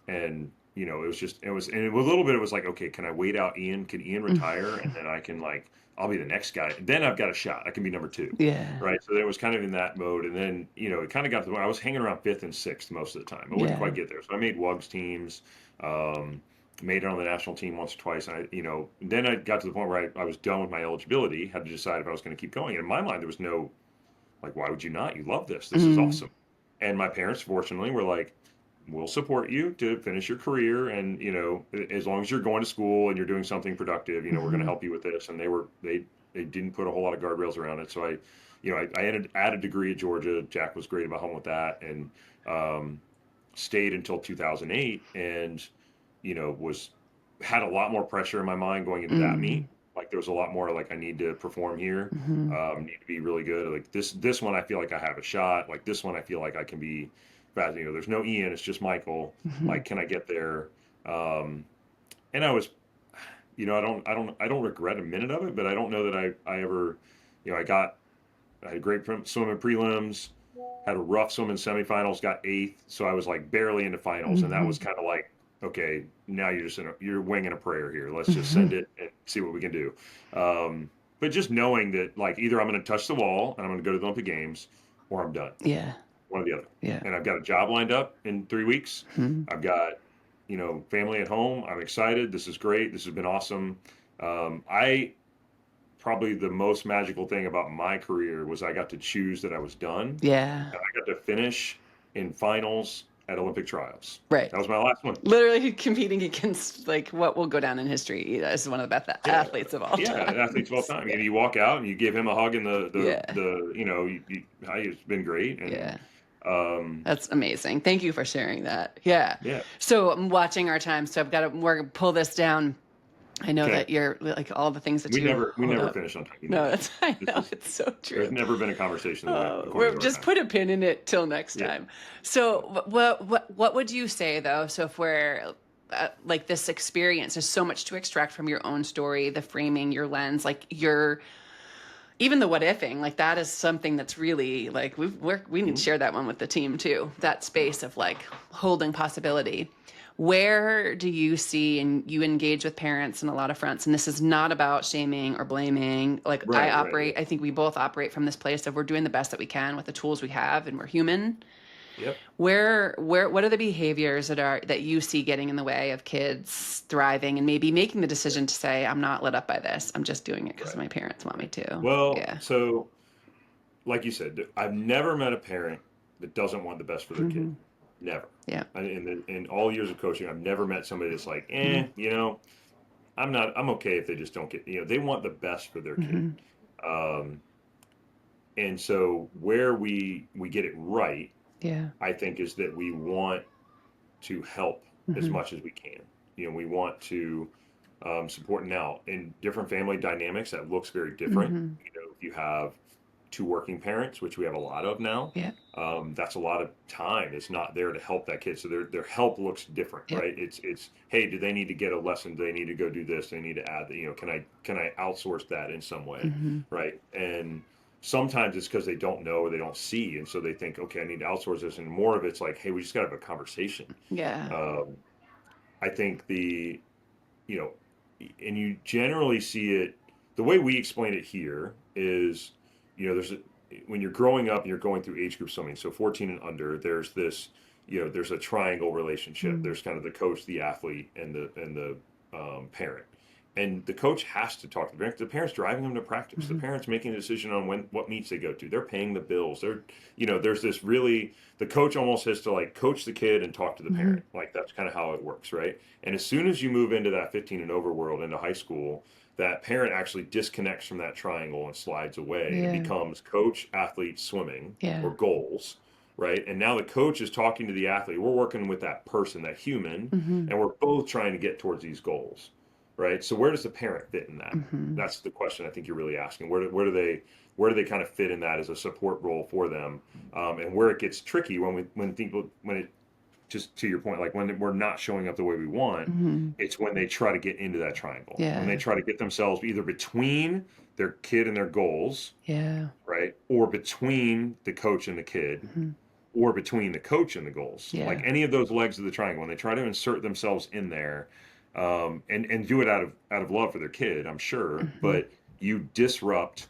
and and a little bit. It was like, okay, can I wait out Ian? Can Ian retire, and then I can like I'll be the next guy. Then I've got a shot. I can be number two,
yeah,
right? So it was kind of in that mode, and then it kind of got to the point I was hanging around fifth and sixth most of the time. I wouldn't
yeah.
quite get there, so I made WUGS teams. Um, Made it on the national team once or twice. And then I got to the point where I was done with my eligibility, had to decide if I was going to keep going. And in my mind, there was no, like, why would you not? You love this. This is
Mm,
awesome. And my parents, fortunately, were like, we'll support you to finish your career. And, as long as you're going to school and you're doing something productive, we're going to
hmm,
help you with this. And they didn't put a whole lot of guardrails around it. So I added a degree at Georgia. Jack was great about home with that. And, stayed until 2008, and was had a lot more pressure in my mind going into that
mm,
meet. Like there was a lot more like I need to perform here,
hmm,
need to be really good. Like this one I feel like I have a shot. Like this one I feel like I can be fast. There's no Ian, it's just Michael.
hmm.
Like can I get there? Um, and I was, I don't regret a minute of it, but I don't know that I ever, I had a great swim in prelims, had a rough swim in semifinals, got eighth, so I was like barely into finals, and that
Hmm.
was kind of like, okay, now you're winging a prayer here. Let's just
Hmm.
send it and see what we can do. But just knowing that like either I'm going to touch the wall and I'm going to go to the Olympic Games, or I'm done,
Yeah,
one or the other.
yeah.
And I've got a job lined up in 3 weeks.
Hmm.
I've got family at home. I'm excited. This is great. This has been awesome. I Probably the most magical thing about my career was I got to choose that I was done,
Yeah,
and I got to finish in finals at Olympic trials.
right.
That was my last one.
Literally competing against like what will go down in history as one of the best
Yeah,
athletes of all
yeah, athletes of all
times.
time.
Yeah,
You walk out and you give him a hug, and
yeah,
hi, it's been great, and
yeah.
um,
That's amazing. Thank you for sharing that. Yeah.
yeah,
So I'm watching our time, so I've got to pull this down. I know
okay.
that you're like all the things that
We
you
never we
hold
never
up.
finish on time. You know
No,
that.
that's I
This
know
is
it's so
There's
true.
never been a conversation that went according
We're
to our
just
time.
put a pin in it till next
Yeah,
time. So
yeah.
what would you say though? So if we're like this experience, there's so much to extract from your own story, the framing, your lens, like your even the what ifing, like that is something that's really like we need to
Mhm.
share that one with the team too. That space of like holding possibility. Where do you see, and you engage with parents in a lot of fronts, and this is not about shaming or blaming. Like
Right, right, yeah.
I think we both operate from this place of we're doing the best that we can with the tools we have and we're human.
Yep.
What are the behaviors that you see getting in the way of kids thriving and maybe making the
Right,
decision to say, I'm not lit up by this. I'm just doing it because
right.
my parents want me to.
Well,
Yeah.
so like you said, I've never met a parent that doesn't want the best for their kid.
Hmm.
Never.
Yeah.
In all years of coaching, I've never met somebody that's like,
Hmm.
I'm okay if they just don't get, they want the best for their kid.
Hmm.
Um, and so where we get it right,
Yeah.
I think, is that we want to help as
Hmm.
much as we can. We want to support. Now, in different family dynamics, that looks very different.
Hmm.
If you have two working parents, which we have a lot of now,
Yeah.
that's a lot of time. It's not there to help that kid. So their help looks different,
Yep.
right? It's hey, do they need to get a lesson? Do they need to go do this? They need to add that. Can I outsource that in some way,
Hmm.
right? And sometimes it's because they don't know or they don't see, and so they think, okay, I need to outsource this. And more of it's like, hey, we just got to have a conversation.
Yeah.
Um, I think you know, and you generally see it, the way we explain it here is, when you're growing up and you're going through age group swimming, so 14 and under, there's this, there's a triangle relationship.
Mm.
There's kind of the coach, the athlete, and the parent. And the coach has to talk to the parents. The parents driving them to practice. The
Hmm.
parents making a decision on what meets they go to. They're paying the bills. There's this really, the coach almost has to like coach the kid and talk to the
Hmm.
parent. Like that's kind of how it works, right? And as soon as you move into that 15 and over world, into high school, that parent actually disconnects from that triangle and slides away and
Yeah.
becomes coach, athlete, swimming,
Yeah.
or goals, right? And now the coach is talking to the athlete. We're working with that person, that human,
Hmm.
and we're both trying to get towards these goals, right? So where does the parent fit in that?
Hmm.
That's the question I think you're really asking. Where do they kind of fit in that as a support role for them? And where it gets tricky when it, just to your point, like when we're not showing up the way we want,
Hmm.
it's when they try to get into that triangle, when they
Yeah.
try to get themselves either between their kid and their goals,
Yeah.
right, or between the coach and the kid,
Hmm.
or between the coach and the goals, like
Yeah.
any of those legs of the triangle. When they try to insert themselves in there, and do it out of love for their kid, I'm sure,
Hmm.
but you disrupt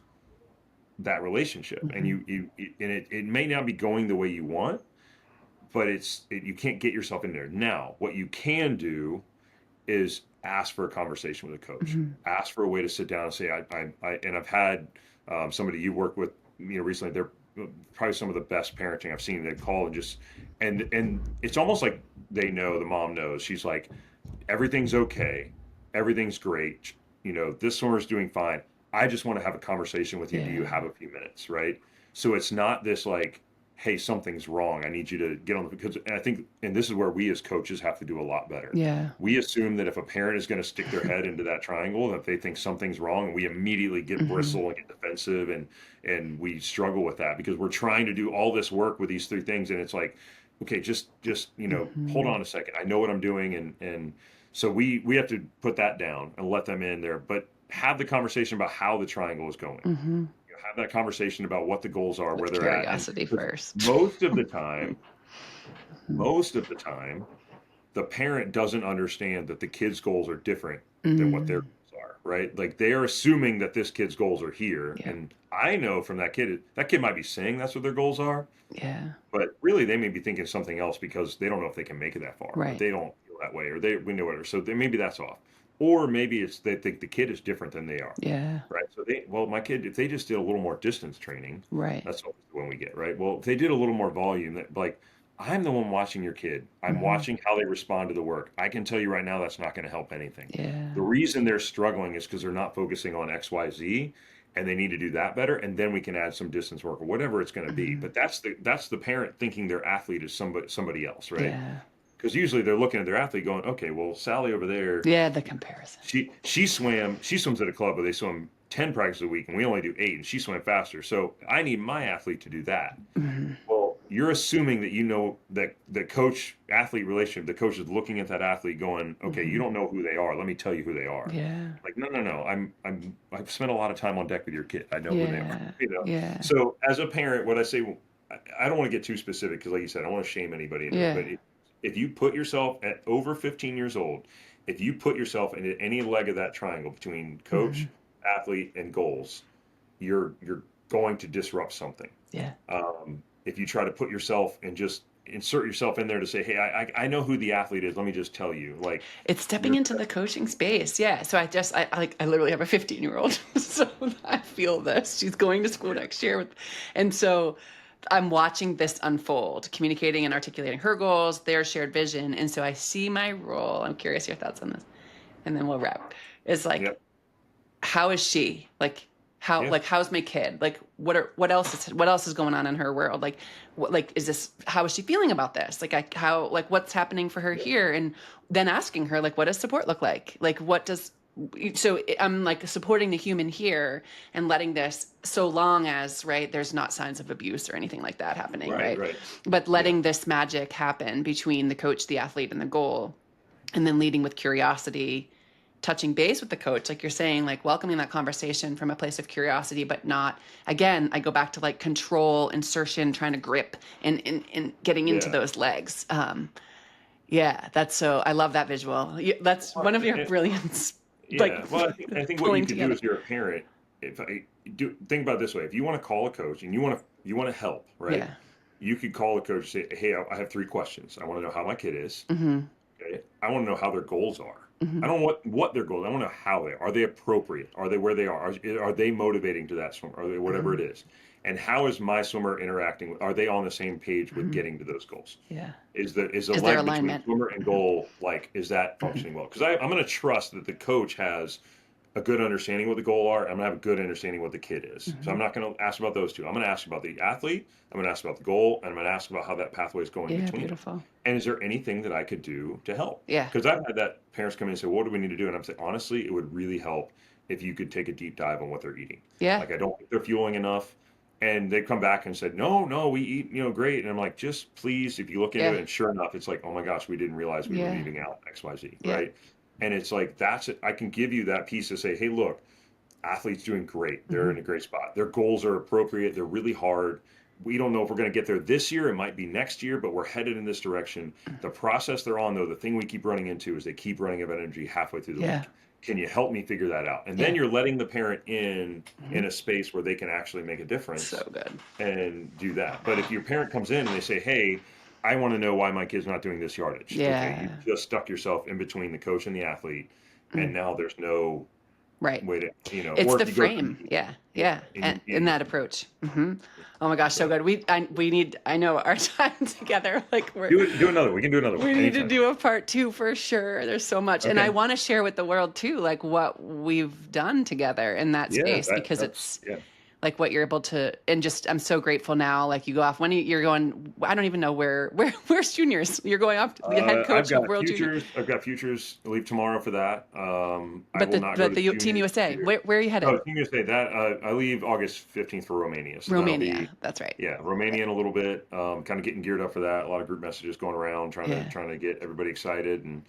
that relationship, and
Hmm.
it may not be going the way you want, but you can't get yourself in there. Now, what you can do is ask for a conversation with a coach.
Hmm.
Ask for a way to sit down and say, and I've had somebody you worked with, recently. They're probably some of the best parenting I've seen. They call and just, and it's almost like they know, the mom knows. She's like, everything's okay, everything's great. This swimmer's doing fine. I just want to have a conversation with you. Do you
Yeah.
have a few minutes, right? So it's not this like, hey, something's wrong, I need you to get on the, because, and I think, and this is where we as coaches have to do a lot better.
Yeah.
We assume that if a parent is going to stick their head into that triangle, that they think something's wrong, and we immediately get
Hmm.
bristle and get defensive, and we struggle with that because we're trying to do all this work with these three things, and it's like, okay, just hold
Hmm.
on a second, I know what I'm doing, and so we have to put that down and let them in there, but have the conversation about how the triangle is going.
Hmm.
Have that conversation about what the goals are, where
With
they're at, and
curiosity
'cause
first.
most of the time,
Hmm.
most of the time, the parent doesn't understand that the kid's goals are different than what their
Mm.
goals are, right? Like they are assuming that this kid's goals are here,
Yeah.
and I know from that kid might be saying that's what their goals are,
Yeah.
but really they may be thinking something else because they don't know if they can make it that far, or
Right.
they don't feel that way, or we know whatever. So maybe that's off, or maybe it's they think the kid is different than they are.
Yeah.
Right. So my kid, if they just did a little more distance training,
Right.
that's always the one we get, right? Well, if they did a little more volume, that like, I'm the one watching your kid. I'm
Hmm.
watching how they respond to the work. I can tell you right now that's not going to help anything. The
Yeah.
reason they're struggling is because they're not focusing on X, Y, Z, and they need to do that better. And then we can add some distance work or whatever it's going to be.
Hmm.
But that's the parent thinking their athlete is somebody else, right?
Yeah.
Because usually they're looking at their athlete going, okay, well, Sally over there,
Yeah. The comparison.
she swims at a club where they swim 10 practices a week and we only do 8, and she swam faster. So I need my athlete to do that.
Hmm.
Well, you're assuming that that the coach athlete relationship, the coach is looking at that athlete going, okay, you
Hmm.
don't know who they are. Let me tell you who they are.
Yeah.
Like, no, no, no. I've spent a lot of time on deck with your kid. I know who they are.
Yeah. Yeah.
So as a parent, what I say, I don't want to get too specific because, like you said, I don't want to shame anybody into it.
Yeah.
But if you put yourself at over 15 years old, if you put yourself into any leg of that triangle between
Hmm.
coach, athlete, and goals, you're going to disrupt something.
Yeah.
If you try to put yourself and just insert yourself in there to say, hey, I know who the athlete is. Let me just tell you, like
It's stepping
you're
into the coaching space. Yeah. So I literally have a 15-year-old. So I feel this. She's going to school
yeah,
next year and so I'm watching this unfold, communicating and articulating her goals, their shared vision. And so I see my role. I'm curious your thoughts on this. And then we'll wrap. Is like,
yep,
how is she?
yeah,
How's my kid? What else is going on in her world? Is this, how is she feeling about this? What's happening for her
yep,
here? And then asking her, like, what does support look like? So I'm like supporting the human here and letting this, so long as, right, there's not signs of abuse or anything like that happening,
right,
right?
right,
But
yeah,
letting this magic happen between the coach, the athlete, and the goal, and then leading with curiosity, touching base with the coach, like you're saying, like welcoming that conversation from a place of curiosity, but not, again, I go back to like control, insertion, trying to grip and getting into
yeah.
those legs. Yeah, that's so, I love that visual. That's
Well,
one of your brilliance, like
yeah, well, I think what you
pulling
could do
together.
as you're a parent, if I do think about it this way, if you want to call a coach and you want to help, right?
Yeah.
You could call a coach and say, hey, I have 3 questions. I want to know how my kid is.
Hmm.
Okay. I want to know how their goals are. I
Hmm.
don't want what their goals. I want to know how they are. Are they appropriate? Are they where they are they motivating to that swim? Are they whatever it
Hmm.
is? And how is my swimmer interacting with? Are they on the same page with
Hmm.
getting to those goals?
Yeah.
Is the
Is there
leg between
alignment?
swimmer and
Hmm.
goal like is that
Hmm.
functioning well? Because I'm going to trust that the coach has a good understanding what the goal are. I'm gonna have a good understanding what the kid is. So
Hmm.
I'm not gonna ask about those two. I'm gonna ask about the athlete. I'm gonna ask about the goal, and I'm gonna ask about how that pathway is going
Yeah,
between them.
beautiful.
And is there anything that I could do to help?
Yeah.
Because I've had that parents come in and say, "What do we need to do?" And I'm saying, honestly, it would really help if you could take a deep dive on what they're eating.
Yeah.
Like I don't think they're fueling enough. And they come back and said, no, no, we eat, great. And I'm like, just please, if you look into
Yeah.
it, and sure enough, it's like, oh my gosh, we didn't realize we were
Yeah.
leaving out X, Y, Z,
Yeah.
right? And it's like that's it. I can give you that piece to say, hey, look, athletes doing great. They're
Hmm.
in a great spot. Their goals are appropriate. They're really hard. We don't know if we're going to get there this year. It might be next year, but we're headed in this direction. The process they're on, though, the thing we keep running into is they keep running out of energy halfway through the
Yeah.
week. Can you help me figure that out? And then
Yeah.
you're letting the parent in
Hmm.
a space where they can actually make a
So
difference
good.
and do that. But if your parent comes in and they say, "Hey, I want to know why my kid's not doing this yardage," okay, you
Yeah.
just stuck yourself in between the coach and the athlete, and
Mm.
now there's no
Right.
way to,
It's
or
the
if you go
frame.
through,
Yeah.
yeah,
Yeah.
and
And
you,
in
you
that approach. Hmm. Oh my gosh, so
so
good. We need, I know our time together, like
do it. Do another. We can do another one
we need to
anytime.
do a part two for sure. There's so much. And I
Okay.
want to share with the world too, like what we've done together in that
Yeah,
space, because
that's
it's
yeah.
like what you're able to, and just, I'm so grateful now. Like you go off when you're going, I don't even know where's juniors. You're going off to the head
I've
coach of
got
World Junior,
futures. I've got futures. I leave tomorrow for that. I
but
will not go to the
Team
juniors this
USA,
year.
where are you
Oh,
headed?
Team USA. That I leave August 15th for Romania, so that'll be
Romania. That's right.
yeah, Romania in a little bit. Kind of getting geared up for that. A lot of group messages going around, trying to
Yeah.
trying to get everybody excited and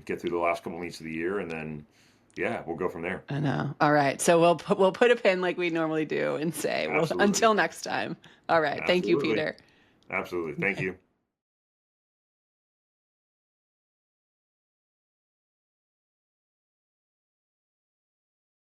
get through the last couple meets of the year, and then yeah, we'll go from there.
I know. All right. So we'll put a pin like we normally do and say, well,
Absolutely,
until next time. All right. Thank you,
absolutely,
Peter.
absolutely. Thank you.